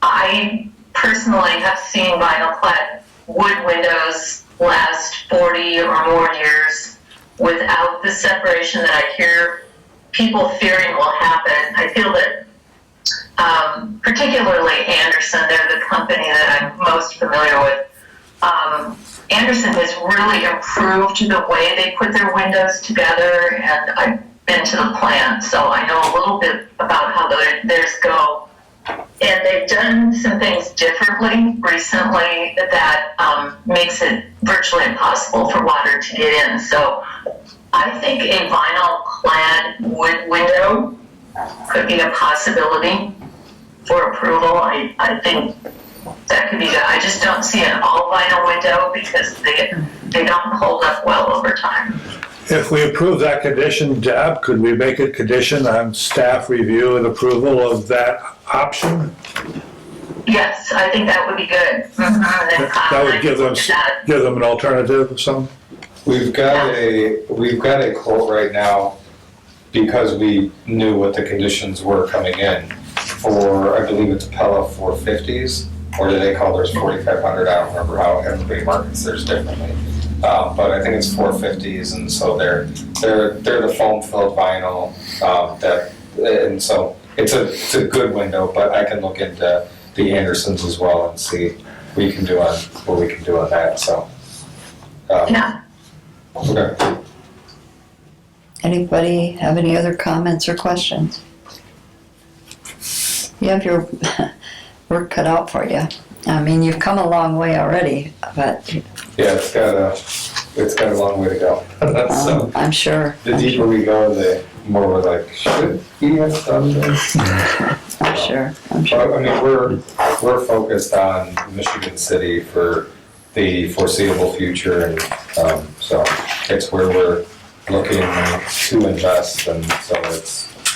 I personally have seen vinyl clad wood windows last 40 or more years without the separation that I hear people fearing will happen. I feel that particularly Anderson, they're the company that I'm most familiar with. Anderson has really improved the way they put their windows together, and I've been to the plant, so I know a little bit about how theirs go. And they've done some things differently recently that makes it virtually impossible for water to get in. So I think a vinyl clad wood window could be a possibility for approval. I think that could be good. I just don't see an all vinyl window because they don't hold up well over time. If we approve that condition, Deb, could we make a condition on staff review and approval of that option? Yes, I think that would be good. Mm-hmm. That would give them an alternative of some? We've got a quote right now because we knew what the conditions were coming in for, I believe it's Pella 450s, or do they call theirs 4500? I don't remember how everybody markets theirs differently. But I think it's 450s, and so they're the foam filled vinyl and so it's a good window. But I can look into the Andersons as well and see what we can do on that. So Yeah. okay. Anybody have any other comments or questions? You have your work cut out for you. I mean, you've come a long way already, but Yeah, it's got a long way to go. So I'm sure. the deeper we go, the more we're like, should we have done this? I'm sure. Well, I mean, we're focused on Michigan City for the foreseeable future, and so it's where we're looking to invest, and so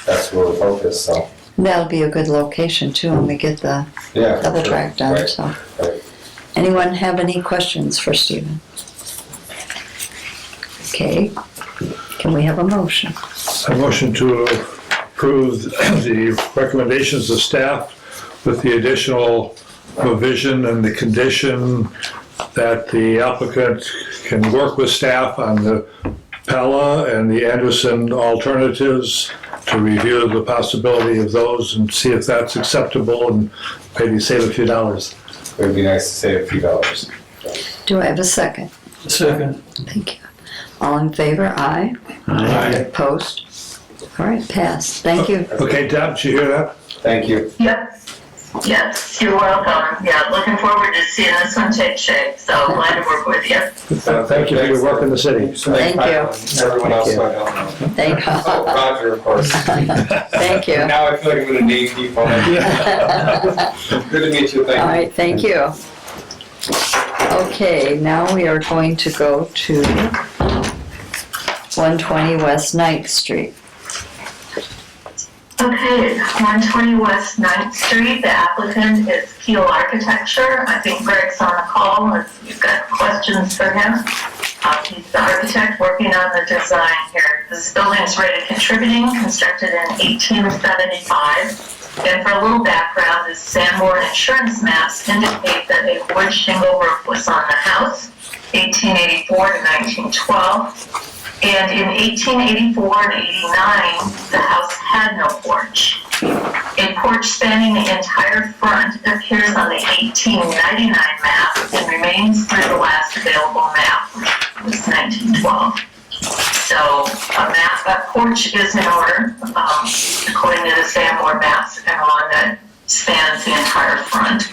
that's where we're focused. So That'll be a good location too when we get the yeah, double sure. track done. Right, So, right. anyone have any questions for Stephen? Okay. Can we have a motion? A motion to approve the recommendations of staff with the additional provision and the condition that the applicant can work with staff on the Pella and the Anderson alternatives to review the possibility of those and see if that's acceptable and maybe save a few dollars. It would be nice to save a few dollars. Do I have a second? Second. Thank you. All in favor? Aye. Aye. Opposed? All right, pass. Thank you. Okay, Deb, did you hear that? Thank you. Yep. Yes, you're welcome. Yeah, looking forward to seeing this one take shape, so glad to work with you. Thank you for your work in the city. Thank you. Everyone else, I don't know. Thank Oh, Roger, of course. Thank you. Now I feel like I'm gonna name people. Good to meet you, All thank you. right, thank you. Okay, now we are going to go to 120 West 9th Street. Okay, 120 West 9th Street, the applicant is Keel Architecture. I think Greg's on the call if you've got questions for him. He's the architect working on the design here. This building's rated contributing, constructed in 1875. And for a little background, the Sanborn insurance maps indicate that a wood shingle roof was on the house, 1884 to 1912. And in 1884 and 89, the house had no porch. A porch spanning the entire front appears on the 1899 map and remains through the last available map, which was 1912. So a porch is in order, according to the Sanborn maps, and one that spans the entire front.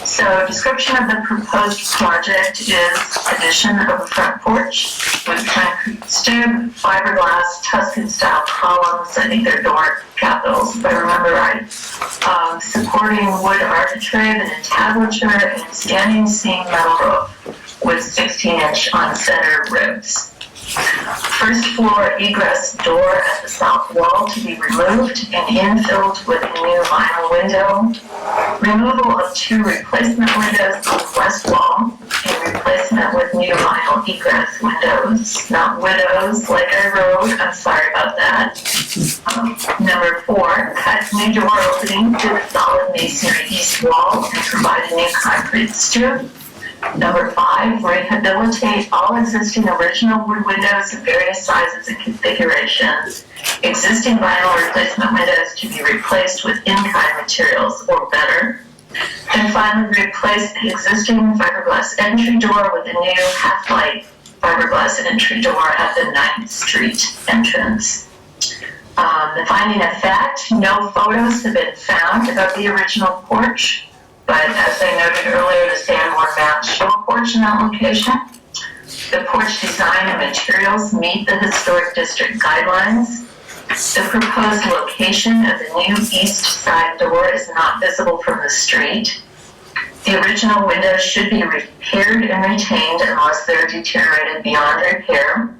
So description of the proposed project is addition of a front porch with concrete stoop, fiberglass, Tuscan-style columns, I think they're Doric capitals, if I remember right, supporting wood architrave and entablature, and standing seam metal roof with 16-inch on-center ribs. First floor egress door at the south wall to be removed and infilled with a new vinyl window. Removal of 2 replacement windows on the west wall and replacement with new vinyl egress windows, not widows like I wrote, I'm sorry about that. Number 4, cut new door opening to the solid masonry east wall and provide a new concrete stoop. Number 5, rehabilitate all existing original wood windows of various sizes and configurations. Existing vinyl replacement windows to be replaced with in-kind materials or better. And finally, replace the existing fiberglass entry door with a new half-light fiberglass entry door at the 9th Street entrance. The finding of fact, no photos have been found of the original porch. But as I noted earlier, the Sanborn maps show a porch in that location. The porch design and materials meet the historic district guidelines. The proposed location of the new east side door is not visible from the street. The original windows should be repaired and retained unless they're deteriorated beyond repair.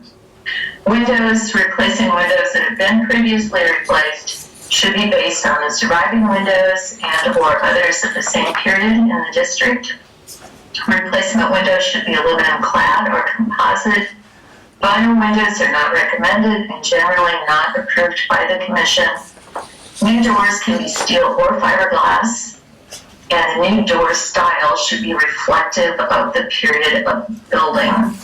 Windows, replacing windows that have been previously replaced, should be based on the surviving windows and or others of the same period in the district. Replacement windows should be aluminum clad or composite. Vinyl windows are not recommended and generally not approved by the commission. New doors can be steel or fiberglass, and the new door style should be reflective of the period of building.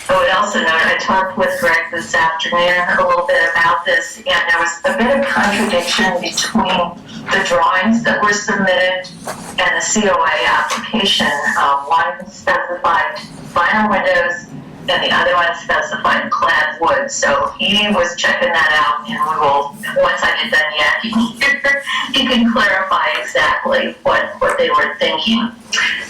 I would also note, I talked with Greg this afternoon a little bit about this, and there was a bit of contradiction between the drawings that were submitted and the COA application. One specified vinyl windows, and the other one specified clad wood. So he was checking that out, and we will, once I get done yakking here, he can clarify exactly what they were thinking.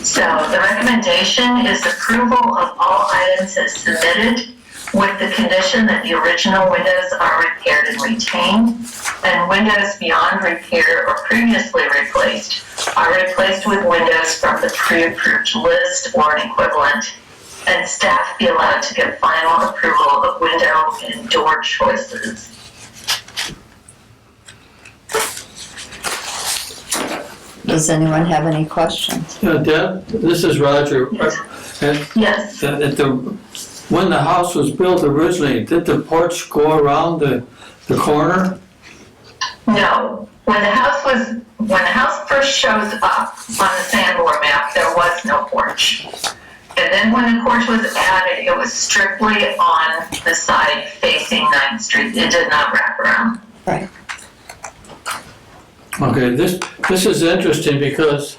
So the recommendation is approval of all items as submitted with the condition that the original windows are repaired and retained, and windows beyond repair or previously replaced are replaced with windows from the pre-approved list or an equivalent, and staff be allowed to give final approval of window and door choices. Does anyone have any questions? Deb, this is Roger. And Yes. when the house was built originally, did the porch go around the corner? No. When the house first shows up on the Sanborn map, there was no porch. And then when the porch was added, it was strictly on the side facing 9th Street. It did not wrap around. Right. Okay, this is interesting because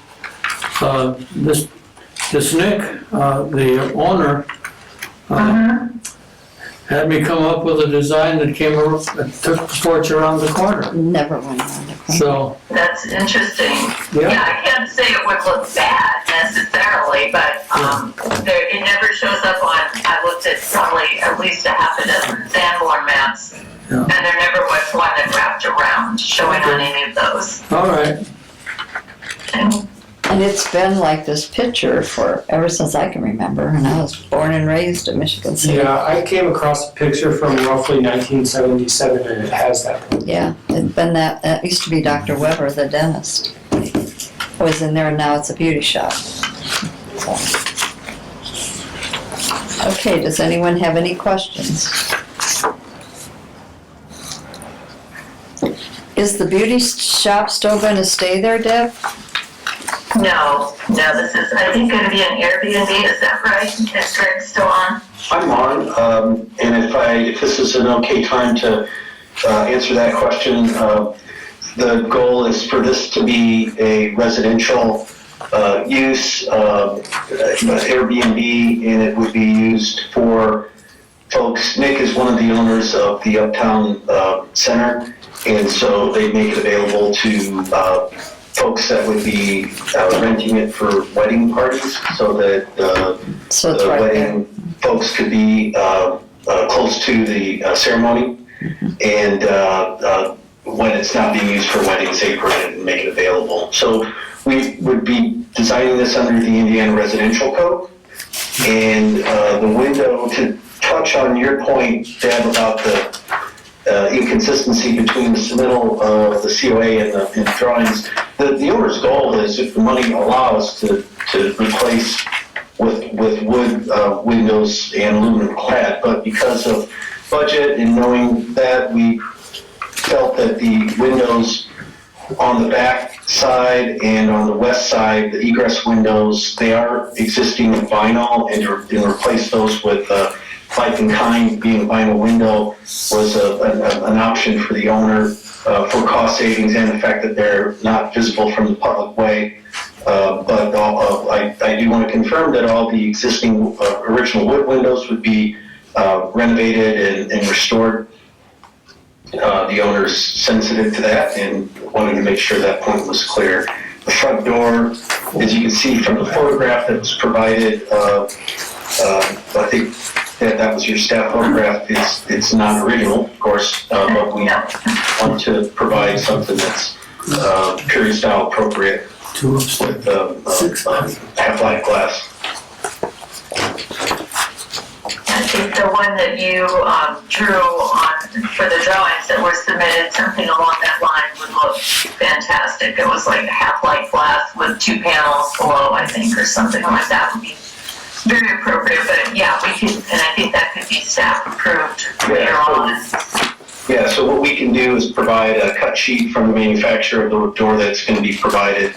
this Nick, the owner, had me come up with a design that took the porch around the corner. Never went around the corner. So That's interesting. Yeah, I can't say it would look bad necessarily, but it never shows up on, I looked at probably at least a half a dozen Sanborn maps, Yeah. and there never was one that wrapped around showing on any of those. All right. And it's been like this picture for ever since I can remember, and I was born and raised in Michigan City. Yeah, I came across a picture from roughly 1977 and it has that. Yeah, it's been that used to be Dr. Weber, the dentist. Was in there and now it's a beauty shop. So. Okay, does anyone have any questions? Is the beauty shop still going to stay there, Deb? No, this is, I think, gonna be an Airbnb, is that right? Is Greg still on? I'm on, and if this is an okay time to answer that question, the goal is for this to be a residential use, Airbnb, and it would be used for folks. Nick is one of the owners of the Uptown Center, and so they make it available to folks that would be renting it for wedding parties, so that So it's the right wedding folks could be close to the ceremony, and when it's not being used for weddings, they print it and make it available. So we would be designing this under the Indiana Residential Code, and the window, to touch on your point, Deb, about the inconsistency between the submittal of the COA and the drawings. The owner's goal is, if the money allows, to replace with wood windows and aluminum clad, but because of budget and knowing that, we felt that the windows on the back side and on the west side, the egress windows, they are existing in vinyl, and replace those with like in kind, being a vinyl window was an option for the owner for cost savings and the fact that they're not visible from the public way. But I do want to confirm that all the existing original wood windows would be renovated and restored. The owner's sensitive to that and wanted to make sure that point was clear. The front door, as you can see from the photograph that was provided, I think that was your staff photograph. It's not original, of course, but we want to provide something that's period style appropriate with half-light glass. I think the one that you drew on for the drawings that were submitted, something along that line would look fantastic. It was like half-light glass with 2 panels below, I think, or something like that would be very appropriate. But yeah, we could, and I think that could be staff approved later on. Yeah, so what we can do is provide a cut sheet from the manufacturer of the door that's going to be provided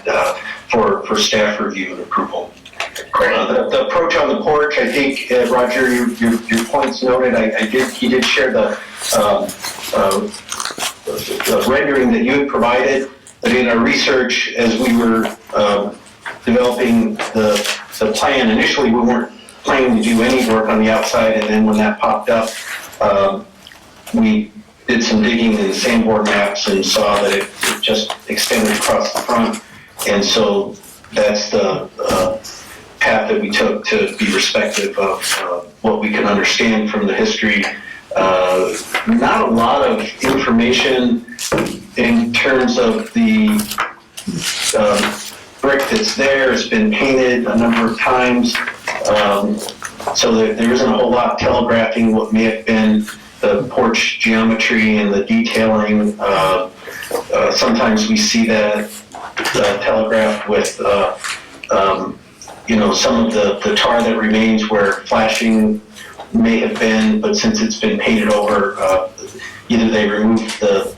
for staff review and approval. The approach on the porch, I think, Roger, your point's noted. He did share the rendering that you had provided. But in our research, as we were developing the plan, initially we weren't planning to do any work on the outside, and then when that popped up, we did some digging in the Sanborn maps and saw that it just extended across the front, and so that's the path that we took to be respective of what we can understand from the history. Not a lot of information in terms of the brick that's there. It's been painted a number of times, so there isn't a whole lot telegraphing what may have been the porch geometry and the detailing. Sometimes we see that telegraphed with some of the tar that remains where flashing may have been, but since it's been painted over, either they removed the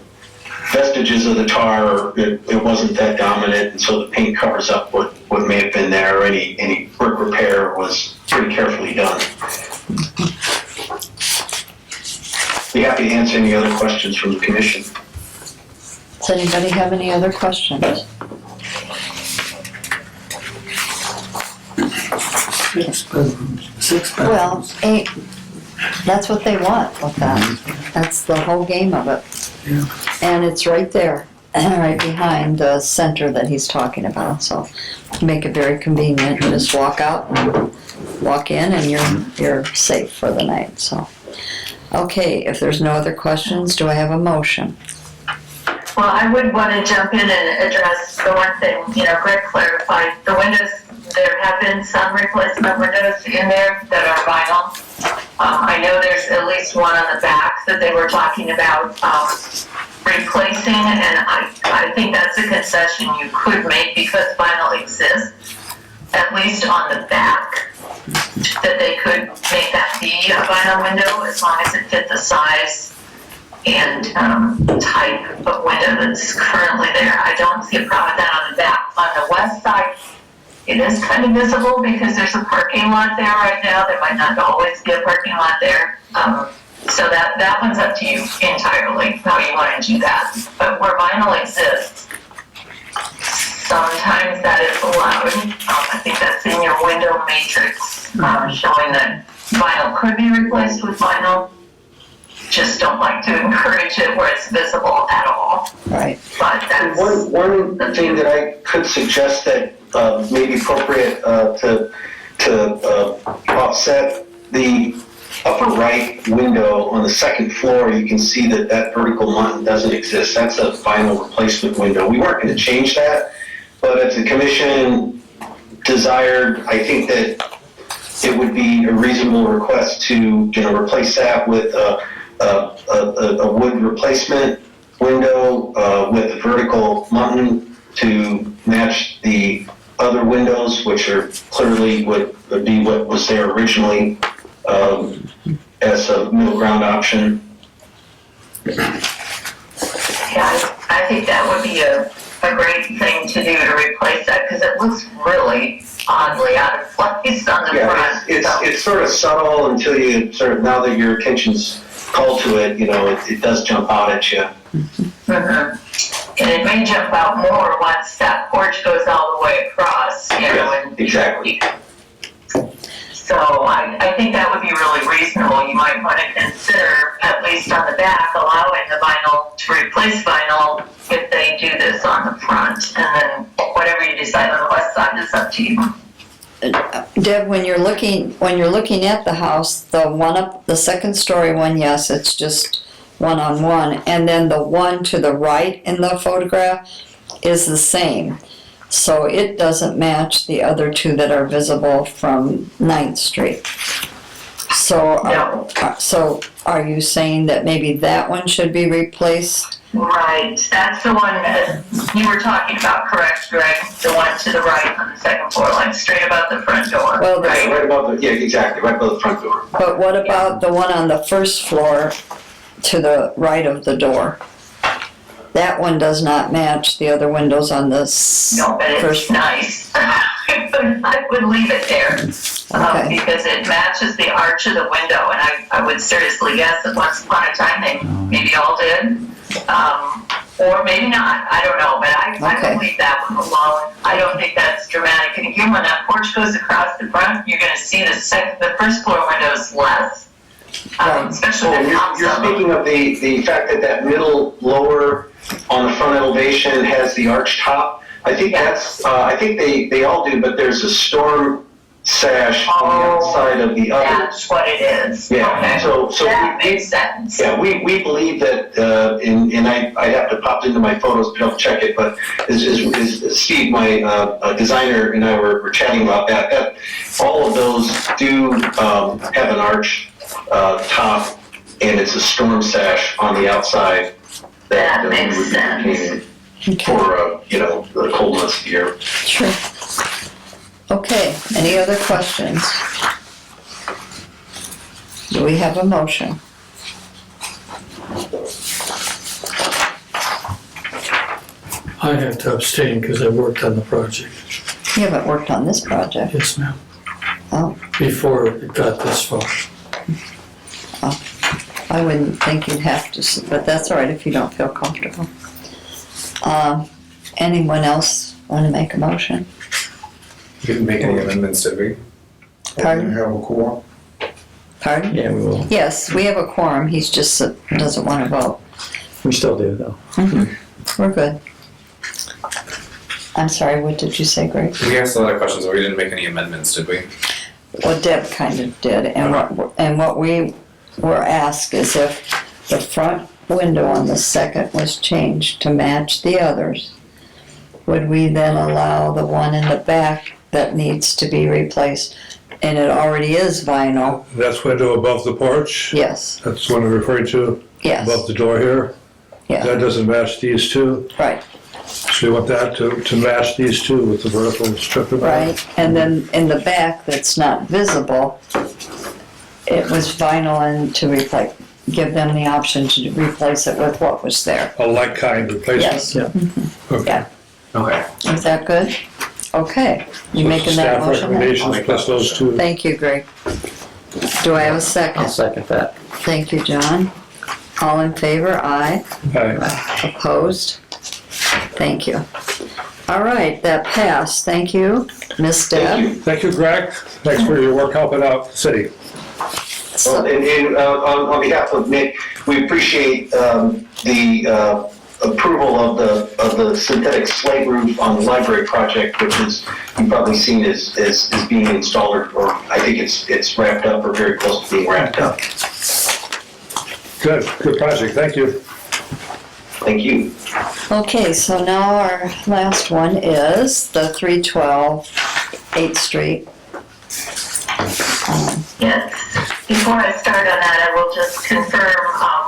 vestiges of the tar or it wasn't that dominant, and so the paint covers up what may have been there, or any brick repair was pretty carefully done. Be happy to answer any other questions from the commission. Does anybody have any other questions? Six Well, bedrooms. that's what they want with that. That's the whole game of it. Yeah. And it's right there. right behind the center that he's talking about, so make it very convenient. Just walk out, walk in, and you're safe for the night, so. Okay, if there's no other questions, do I have a motion? Well, I would want to jump in and address the one thing, Greg clarified, the windows, there have been some replacement windows in there that are vinyl. I know there's at least one on the back that they were talking about replacing, and I think that's a concession you could make because vinyl exists, at least on the back, that they could make that be a vinyl window as long as it fit the size and type of window that's currently there. I don't see a problem with that on the back. On the west side, it is kind of visible because there's a parking lot there right now. There might not always be a parking lot there. So that one's up to you entirely, how you want to do that. But where vinyl exists, sometimes that is allowed. I think that's in your window matrix, showing that vinyl could be replaced with vinyl. Just don't like to encourage it where it's visible at all. Right. But that's One thing that I could suggest that may be appropriate to offset the upper right window on the second floor, you can see that vertical mutton doesn't exist. That's a vinyl replacement window. We weren't going to change that, but if the commission desired, I think that it would be a reasonable request to replace that with a wood replacement window with a vertical mutton to match the other windows, which are clearly would be what was there originally as a middle ground option. Yeah, I think that would be a great thing to do to replace that because it looks really oddly out of place on the front. It's sort of subtle until you now that your attention's called to it, it does jump out at you. And it may jump out more once that porch goes all the way across, Yes, exactly. So I think that would be really reasonable. You might want to consider, at least on the back, allowing the vinyl to replace vinyl if they do this on the front. And then whatever you decide on the west side is up to you. Deb, when you're looking at the house, the one up, the second story one, yes, it's just one-on-one, and then the one to the right in the photograph is the same. So it doesn't match the other two that are visible from 9th Street. So are you saying that maybe that one should be replaced? Right, that's the one that you were talking about, correct, Greg? The one to the right on the second floor, like straight above the front door. Well, Right above exactly, right above the front door. But what about the one on the first floor to the right of the door? That one does not match the other windows on the No, but it's first floor. nice. I would leave it there because it matches the arch of the window, and I would seriously guess that once upon a time they maybe all did, or maybe not. I don't know, but I would leave that one alone. I don't think that's dramatic. And again, when that porch goes across the front, you're going to see the first floor windows less. Especially the tops You're of them. speaking of the fact that middle lower on the front elevation has the arch top. I think that's I think they all do, but there's a storm sash on the outside of the others. That's what it is. Yeah. Okay. So that makes sense. Yeah, we believe that, and I have to pop into my photos to double check it, but as Steve, my designer, and I were chatting about that all of those do have an arch top, and it's a storm sash on the outside that makes we would sense. maintain for the cold months of the year. Sure. Okay, any other questions? Do we have a motion? I have to abstain because I worked on the project. You haven't worked on this project. Yes, ma'am. Oh, Before it got this far. I wouldn't think you'd have to, but that's all right if you don't feel comfortable. Anyone else want to make a motion? We didn't make any amendments, did we? Pardon? Have a quorum. Pardon? Yeah, we will. Yes, we have a quorum, he's just doesn't want to vote. We still do though. we're good. I'm sorry, what did you say, Greg? We asked a lot of questions, but we didn't make any amendments, did we? Well, Deb kind of did, and what we were asked is if the front window on the second was changed to match the others, would we then allow the one in the back that needs to be replaced? And it already is vinyl. That's window above the porch? Yes, That's the one we're referring to? yes, Above the door here? yeah, That doesn't match these two? right, So you want that to match these two with the vertical strip of vinyl? right. And then in the back that's not visible, it was vinyl and to replace, give them the option to replace it with what was there. A like kind replacement? Yes. Okay. Yeah. Okay. Is that good? Okay, you So making that staff motion then? recommendations plus those two. Thank you, Greg. Do I have a I'll second? second that. Thank you, John. All in favor? Aye. Aye. Opposed? Thank you. All right, that passed. Thank you, Miss Thank Deb. you. Thank you, Greg. Thanks for your work helping out the city. Well, and on behalf of Nick, we appreciate the approval of the synthetic slate roof on the library project, which is, you've probably seen is being installed, or I think it's wrapped up or very close to being wrapped up. Good project, thank you. Thank you. Okay, so now our last one is the 312 8th Street. Yes. Before I start on that, I will just confirm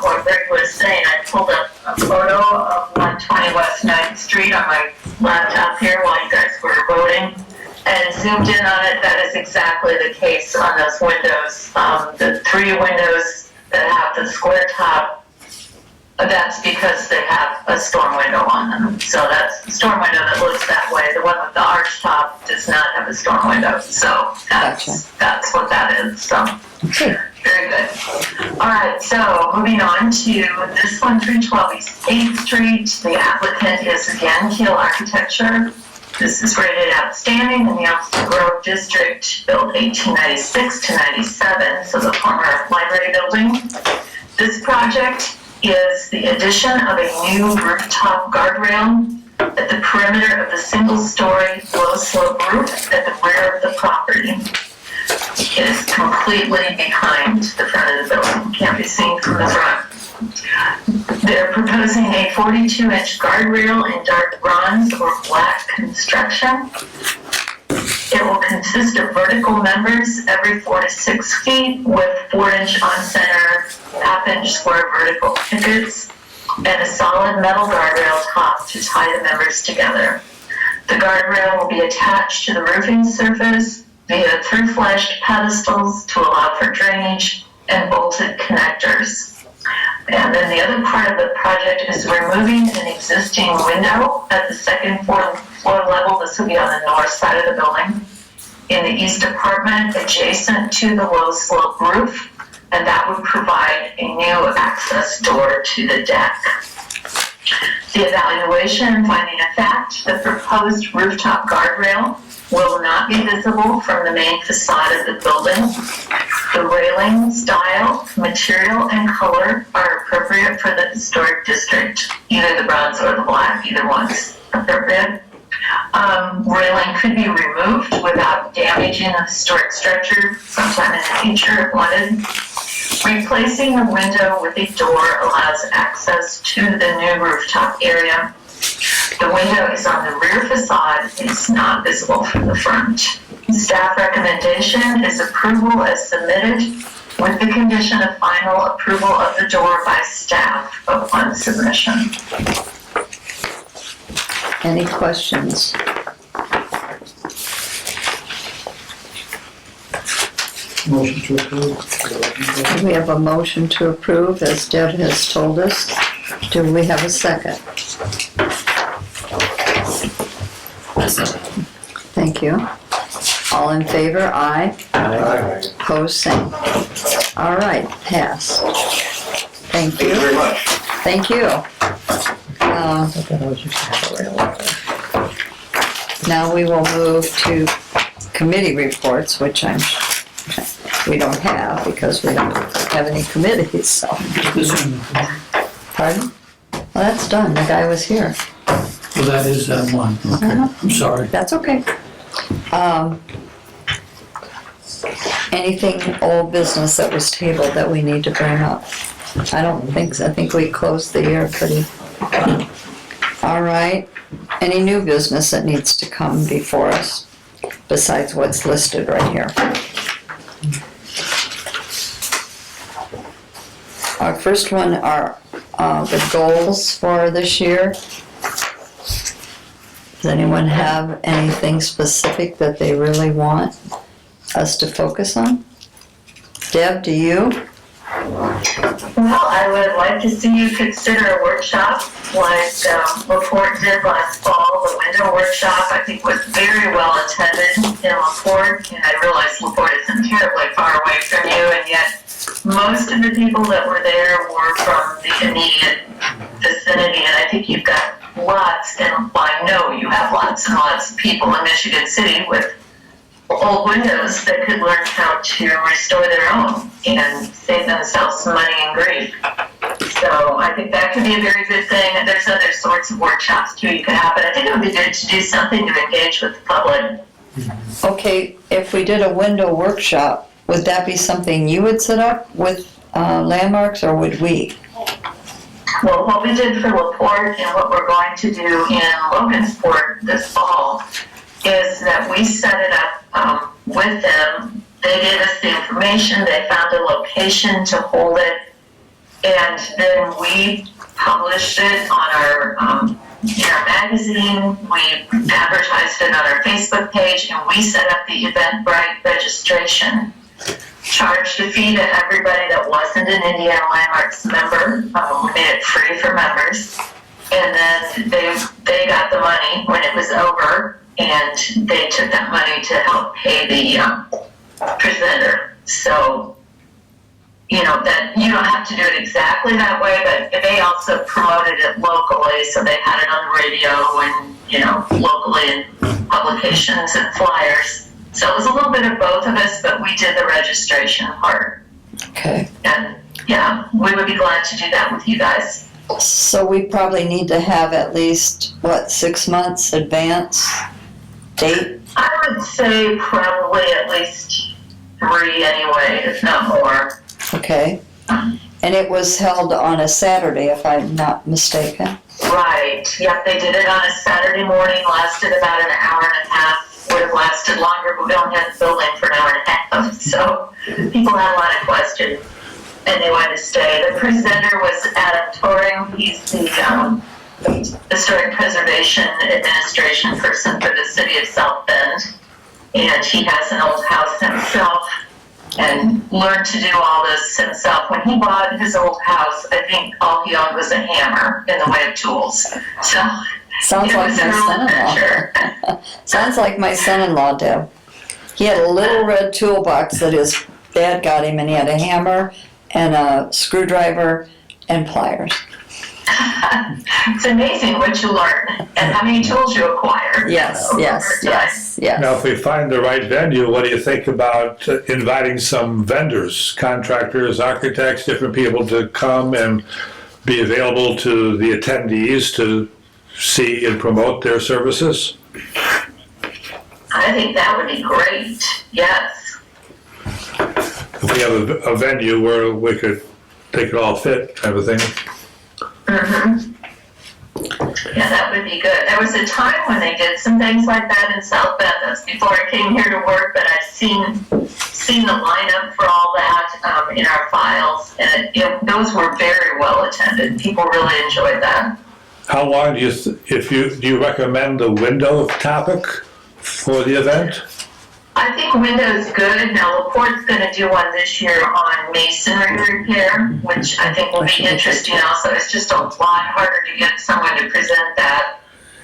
what Greg was saying. I pulled up a photo of 120 West 9th Street on my laptop here while you guys were voting and zoomed in on it. That is exactly the case on those windows. The three windows that have the square top, that's because they have a storm window on them. So that's the storm window that looks that way. The one with the arch top does not have a storm window. So that's what that is. So very good. All right, so moving on to this one, 312 East 8th Street. The applicant is again Keel Architecture. This is rated outstanding in the Elmsted Grove District, built 1896 to 97, so the former library building. This project is the addition of a new rooftop guardrail at the perimeter of the single-story low-slope roof at the rear of the property. It is completely behind the front of the building, can't be seen from the front. They're proposing a 42-inch guardrail in dark bronze or black construction. It will consist of vertical members every 4 to 6 feet with 4-inch on-center, half-inch square vertical pickets, and a solid metal guardrail top to tie the members together. The guardrail will be attached to the roofing surface via through-fleshed pedestals to allow for drainage and bolted connectors. And then the other part of the project is removing an existing window at the second floor level. This will be on the north side of the building in the east apartment adjacent to the low slope roof, and that would provide a new access door to the deck. The evaluation finding of fact, the proposed rooftop guardrail will not be visible from the main facade of the building. The railing style, material, and color are appropriate for the historic district, either the bronze or the black, either one's appropriate. Railing could be removed without damaging the historic structure sometime in the future if wanted. Replacing the window with a door allows access to the new rooftop area. The window is on the rear facade and is not visible from the front. Staff recommendation is approval as submitted with the condition of final approval of the door by staff upon submission. Any questions? Motion to approve. We have a motion to approve, as Deb has told us. Do we have a second? Thank you. All in favor? Aye. Aye. Opposed, same. All right, passed. Thank Thank you you. very much. Thank you. Now we will move to committee reports, which we don't have because we don't have any committees, so. Pardon? Well, that's done. The guy was here. Well, that is that one. Okay, I'm sorry. That's okay. Anything old business that was tabled that we need to bring up? I don't think so. I think we closed the year pretty. All right. Any new business that needs to come before us besides what's listed right here? Our first one are the goals for this year. Does anyone have anything specific that they really want us to focus on? Deb, do you? Well, I would like to see you consider a workshop like LaPorte did last fall. The window workshop, I think, was very well attended in LaPorte, and I realize LaPorte isn't terribly far away from you, and yet most of the people that were there were from the immediate vicinity, and I think you've got lots, and I know you have lots and lots of people in Michigan City with old windows that could learn how to restore their own and save themselves some money and grief. So I think that could be a very good thing. And there's other sorts of workshops too you could have, but I think it would be good to do something to engage with the public. Okay, if we did a window workshop, would that be something you would set up with Landmarks, or would we? Well, what we did for LaPorte and what we're going to do in Logansport this fall is that we set it up with them. They gave us the information, they found a location to hold it, and then we published it on our in our magazine, we advertised it on our Facebook page, and we set up the Eventbrite registration. Charged a fee to everybody that wasn't an Indiana Landmarks member. We made it free for members. And then they got the money when it was over, and they took that money to help pay the presenter. So, you know, that you don't have to do it exactly that way, but they also promoted it locally, so they had it on the radio and, you know, locally in publications and flyers. So it was a little bit of both of us, but we did the registration part. Okay. And yeah, we would be glad to do that with you guys. So we probably need to have at least, 6 months advance date? I would say probably at least 3 anyway, if not more. Okay. And it was held on a Saturday, if I'm not mistaken. Right. Yep, they did it on a Saturday morning, lasted about an hour and a half. Would have lasted longer, but we only had the building for an hour and a half. So people had a lot of questions, and they wanted to stay. The presenter was Adam Toring. He's the Historic Preservation Administration person for the city of South Bend, and he has an old house himself and learned to do all this himself. When he bought his old house, I think all he owned was a hammer in the way of tools. So Sounds like my son-in-law. Sounds like my son-in-law, Deb. He had a little red toolbox that his dad got him, and he had a hammer and a screwdriver and pliers. It's amazing what you learn and how many tools you acquire. Yes. Now, if we find the right venue, what do you think about inviting some vendors, contractors, architects, different people to come and be available to the attendees to see and promote their services? I think that would be great, yes. If we have a venue where they could all fit, kind of a thing. Mm-hmm. Yeah, that would be good. There was a time when they did some things like that in South Bend. That's before I came here to work, but I've seen the lineup for all that in our files, and those were very well attended. People really enjoyed that. How long do you recommend the window topic for the event? I think window's good. Now, LaPorte's going to do one this year on masonry repair, which I think will be interesting also. It's just a lot harder to get someone to present that.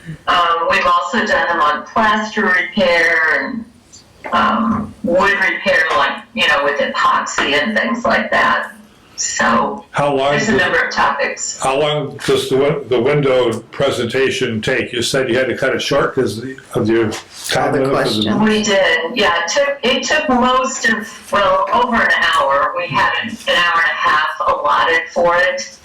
We've also done them on plaster repair and wood repair, like, with epoxy and things like that. So there's a number of topics. How long does the window presentation take? You said you had to cut it short because of your time limit. We did, yeah. It took most of, over an hour. We had an hour and a half allotted for it.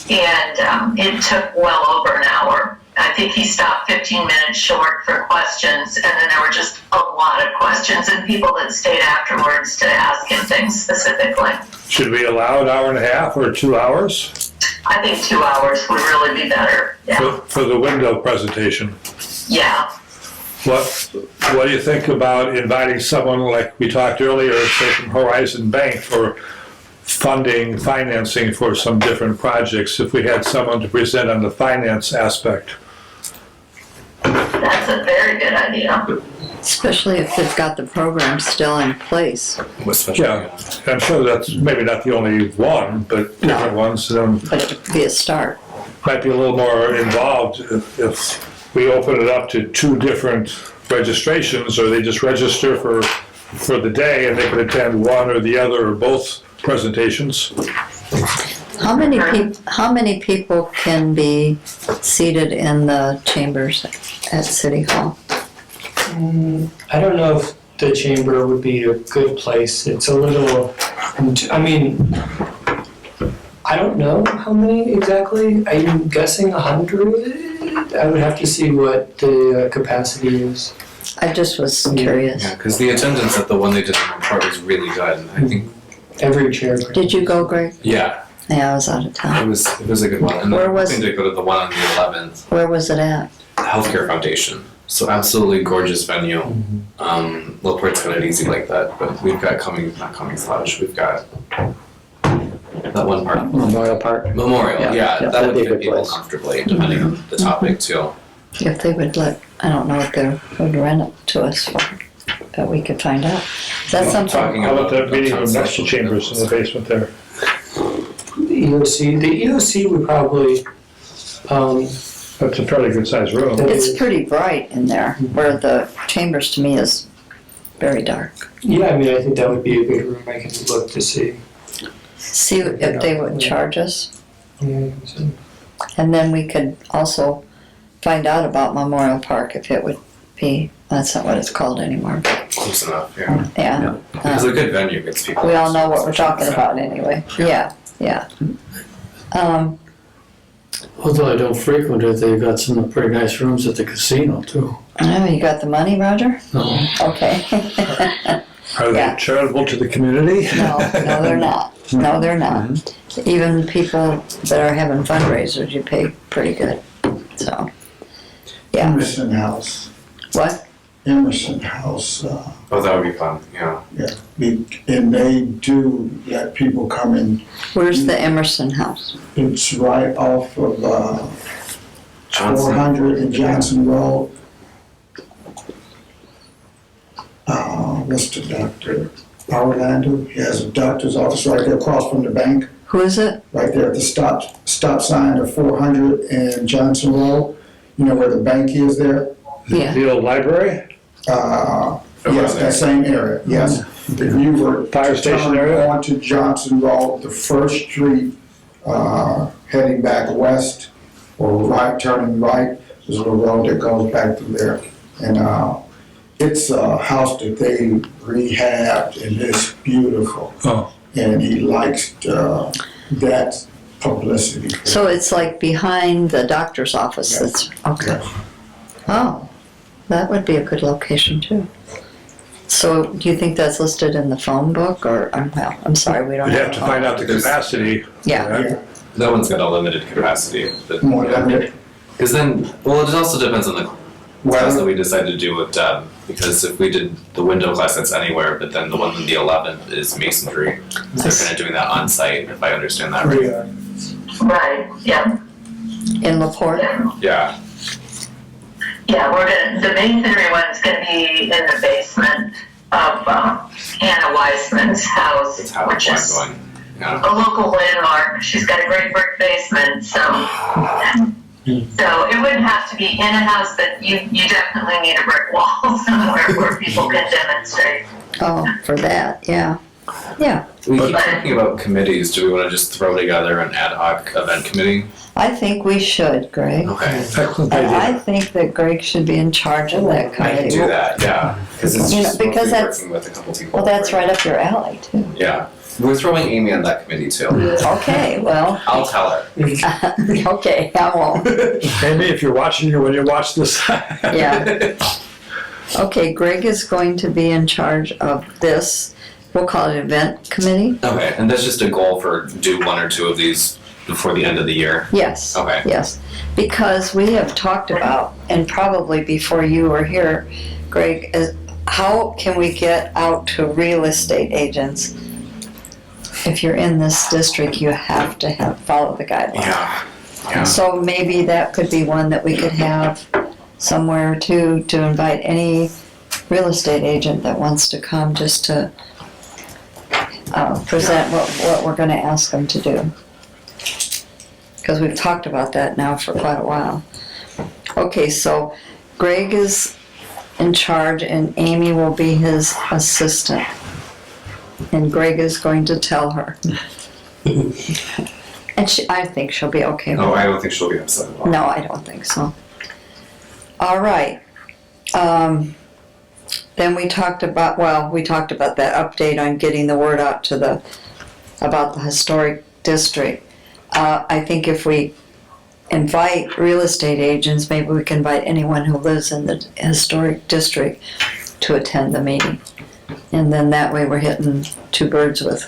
and it took well over an hour. I think he stopped 15 minutes short for questions, and then there were just a lot of questions and people that stayed afterwards to ask him things specifically. Should we allow an hour and a half or 2 hours I think 2 hours would really be better. Yeah. for the window presentation? Yeah. What do you think about inviting someone like we talked earlier, say from Horizon Bank, for financing for some different projects, if we had someone to present on the finance aspect? That's a very good idea. Especially if they've got the program still in place. Yeah, I'm sure that's maybe not the only one, but different ones. But it would be a start. Might be a little more involved if we open it up to 2 different registrations, or they just register for the day and they can attend one or the other or both presentations. How many people can be seated in the chambers at City Hall? I don't know if the chamber would be a good place. It's a little, I mean, I don't know how many exactly. I'm guessing 100. I would have to see what the capacity is. I just was curious. Yeah, because the attendance at the one they did in the report was really good. I think. Every chair. Did you go, Greg? Yeah. Yeah, I was out of It town. was a good one. And Where I'm was- hoping to go to the one on the 11th, Where was it at? the Healthcare Foundation. So absolutely gorgeous venue. Laporte's got it easy like that, but we've got not coming slash. We've got that one part. Memorial Park. Memorial, yeah, that that'd would be a fit good people place. comfortably, depending on the topic too. If they would let, I don't know if they would rent it to us for, but we could find out. Is that something? Talking How about that about meeting room downtown next to social Chambers in the businesses. basement there? The EOC would probably, That's a fairly good sized room. It's pretty bright in there, where the chambers to me is very dark. yeah, I mean, I think that would be a good room. I can look to see. See if they would charge us. Yeah, so- And then we could also find out about Memorial Park if it would be, that's not what it's called anymore. Close enough, yeah. Yeah. It's a good venue, gets people. We all know what we're talking about anyway. Yeah, yeah. Although I don't frequent it, they've got some pretty nice rooms at the casino too. Oh, you got the money, Roger? No. Okay. Are they Yeah. charitable to the community? No, they're not. No, they're not. Even people that are having fundraisers, you pay pretty good, so. Yeah, Emerson House, what? Emerson House, Oh, that would be fun, yeah. and they do let people come in. Where's the Emerson House? It's right off of, Johnson. 400 and Johnson Road. What's the doctor? Orlando, he has a doctor's office right there across from the bank, Who is it? right there at the stop sign of 400 and Johnson Road. You know where the bank is there? Yeah. The old library? Yes, that same area, yes. If you were Fire to station turn area? onto Johnson Road, the first street, heading back west, or right, turning right, there's a little road that goes back through there. And, it's a house that they rehabbed and it's beautiful. Oh. And he likes, that publicity. So it's like behind the doctor's office, that's, okay. Oh, that would be a good location too. So do you think that's listed in the phone book or, well, I'm sorry, we don't You'd have. have to find out the capacity. Yeah. Yeah, That one's got a limited capacity, but. more limited. Because then, well, it also depends on the class that we decide to do with Deb. Because if we did the window class, that's anywhere, but then the one on the 11th is masonry. So they're kind of doing that on site, if I understand that right. Right, yeah. In LaPorte? Yeah. Yeah, the masonry one's gonna be in the basement of Hannah Weissman's house, That's how which I'm is going. Yeah. a local landmark. She's got a great brick basement, so it wouldn't have to be in a house, but you definitely need a brick wall somewhere where people can demonstrate. Oh, for that, yeah. Yeah, We keep talking about committees. Do we want to just throw together an ad hoc event committee? I think we should, Greg. Okay. Excellent And I idea. think that Greg should be in charge of that I can committee. do that, yeah. Because it's You know, just because mostly that's- working with a couple people. Well, that's right up your alley, too. Yeah. We're throwing Amy on that committee too. Okay, well, I'll tell her. okay, I won't. Amy, if you're watching, when you watch this. Yeah. Okay, Greg is going to be in charge of this, we'll call it event committee? Okay, and that's just a goal for do one or two of these before the end of the year. Yes. Okay. Yes, because we have talked about, and probably before you were here, Greg, is how can we get out to real estate agents? If you're in this district, you have to follow the guidelines. Yeah. So maybe that could be one that we could have somewhere too, to invite any real estate agent that wants to come just to present what we're gonna ask them to do. Because we've talked about that now for quite a while. Okay, so Greg is in charge and Amy will be his assistant. And Greg is going to tell her. And I think she'll be okay with it. Oh, I don't think she'll be upset at all. No, I don't think so. All right. Then we talked about that update on getting the word out to about the historic district. I think if we invite real estate agents, maybe we can invite anyone who lives in the historic district to attend the meeting. And then that way we're hitting two birds with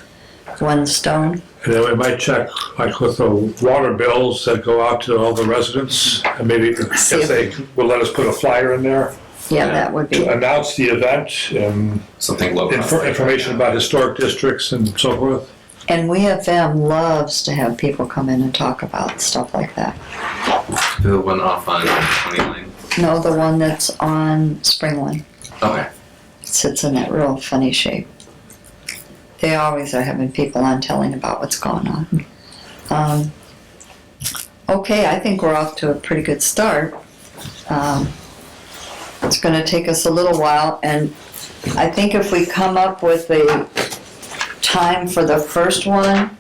one stone. And then we might check, like with the water bills that go out to all the residents, and maybe See if if- they will let us put a flyer in there Yeah, that would be, to announce the event and Something low cost. information about historic districts and so forth. and WeFM loves to have people come in and talk about stuff like that. The one off on 29. No, the one that's on Springland. Okay. It sits in that real funny shape. They always are having people on telling about what's going on. Okay, I think we're off to a pretty good start. It's gonna take us a little while, and I think if we come up with a time for the first one,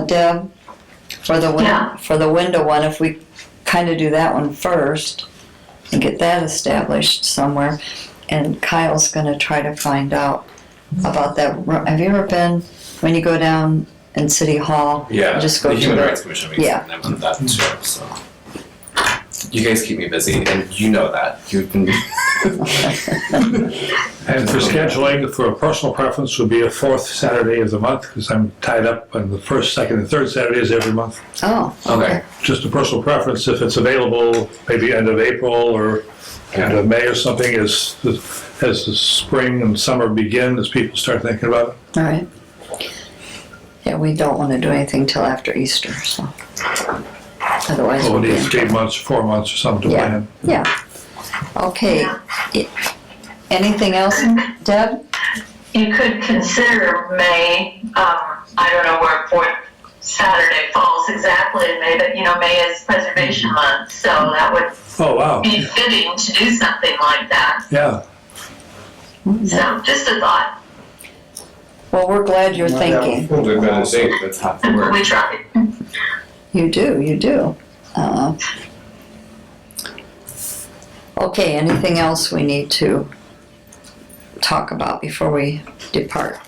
Deb, for the Yeah. window one, if we kind of do that one first and get that established somewhere, and Kyle's gonna try to find out about that. Have you ever been, when you go down in City Hall? Yeah. Just go the to Human the- Rights Commission meeting. Yeah. And I'm on that too. So. You guys keep me busy, and you know that. You've been. And for scheduling, for a personal preference would be a fourth Saturday of the month, because I'm tied up on the first, second, and third Saturdays every month. Oh, Okay. Just a personal preference, if it's available, maybe end of April or end of May or something, as the spring and summer begin, as people start thinking about it. all right. Yeah, we don't want to do anything till after Easter, so. Otherwise Well, we'll we be need in 3 trouble. months, 4 months or something to Yeah. plan. Yeah. Okay. Anything else, Deb? You could consider May, I don't know where fourth Saturday falls exactly in May, but May is Preservation Month, so that would Oh, wow, be fitting to do something like that. yeah. So, just a thought. Well, we're glad you're thinking. We've got a date that's half the work. We tried. You do. Okay, anything else we need to talk about before we depart?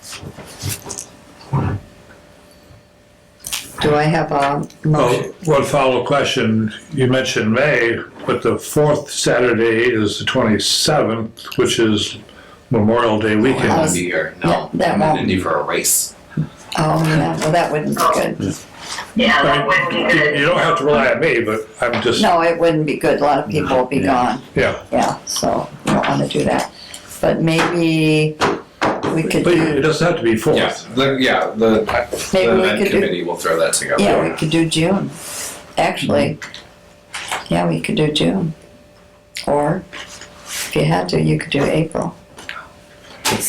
Do I have a motion? Well, one follow-up question. You mentioned May, but the fourth Saturday is the 27th, which is Memorial Day I weekend. won't be here. No. Yeah, that I'm in won't- Indy for a race. Oh, yeah, well, that wouldn't be good. Yeah, that wouldn't be good. You don't have to rely on me, but I'm just, No, it wouldn't be good. A lot of people will be gone. yeah. Yeah, so we don't want to do that. But maybe we could But it do, doesn't have to be Yeah. fourth. The maybe we event could do, committee will throw that together. yeah, we could do June. Actually, yeah, we could do June. Or if you had to, you could do April.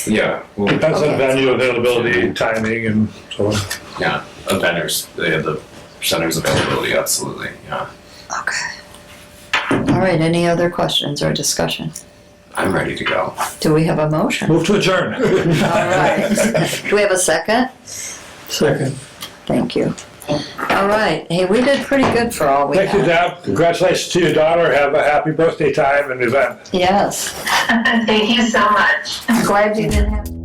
Yeah. Well, Depends on Okay. venue availability, timing, and so on. yeah. The vendors, they have the center's availability. Absolutely. Yeah. Okay. All right, any other questions or discussion? I'm ready to go. Do we have a motion? Move to adjourn. All right. Do we have a second? Second. Thank you. All right. Hey, we did pretty good for all we Thank you, had. Deb. Congratulations to your daughter. Have a happy birthday time and event. Yes. Thank you so much. I'm glad you didn't have.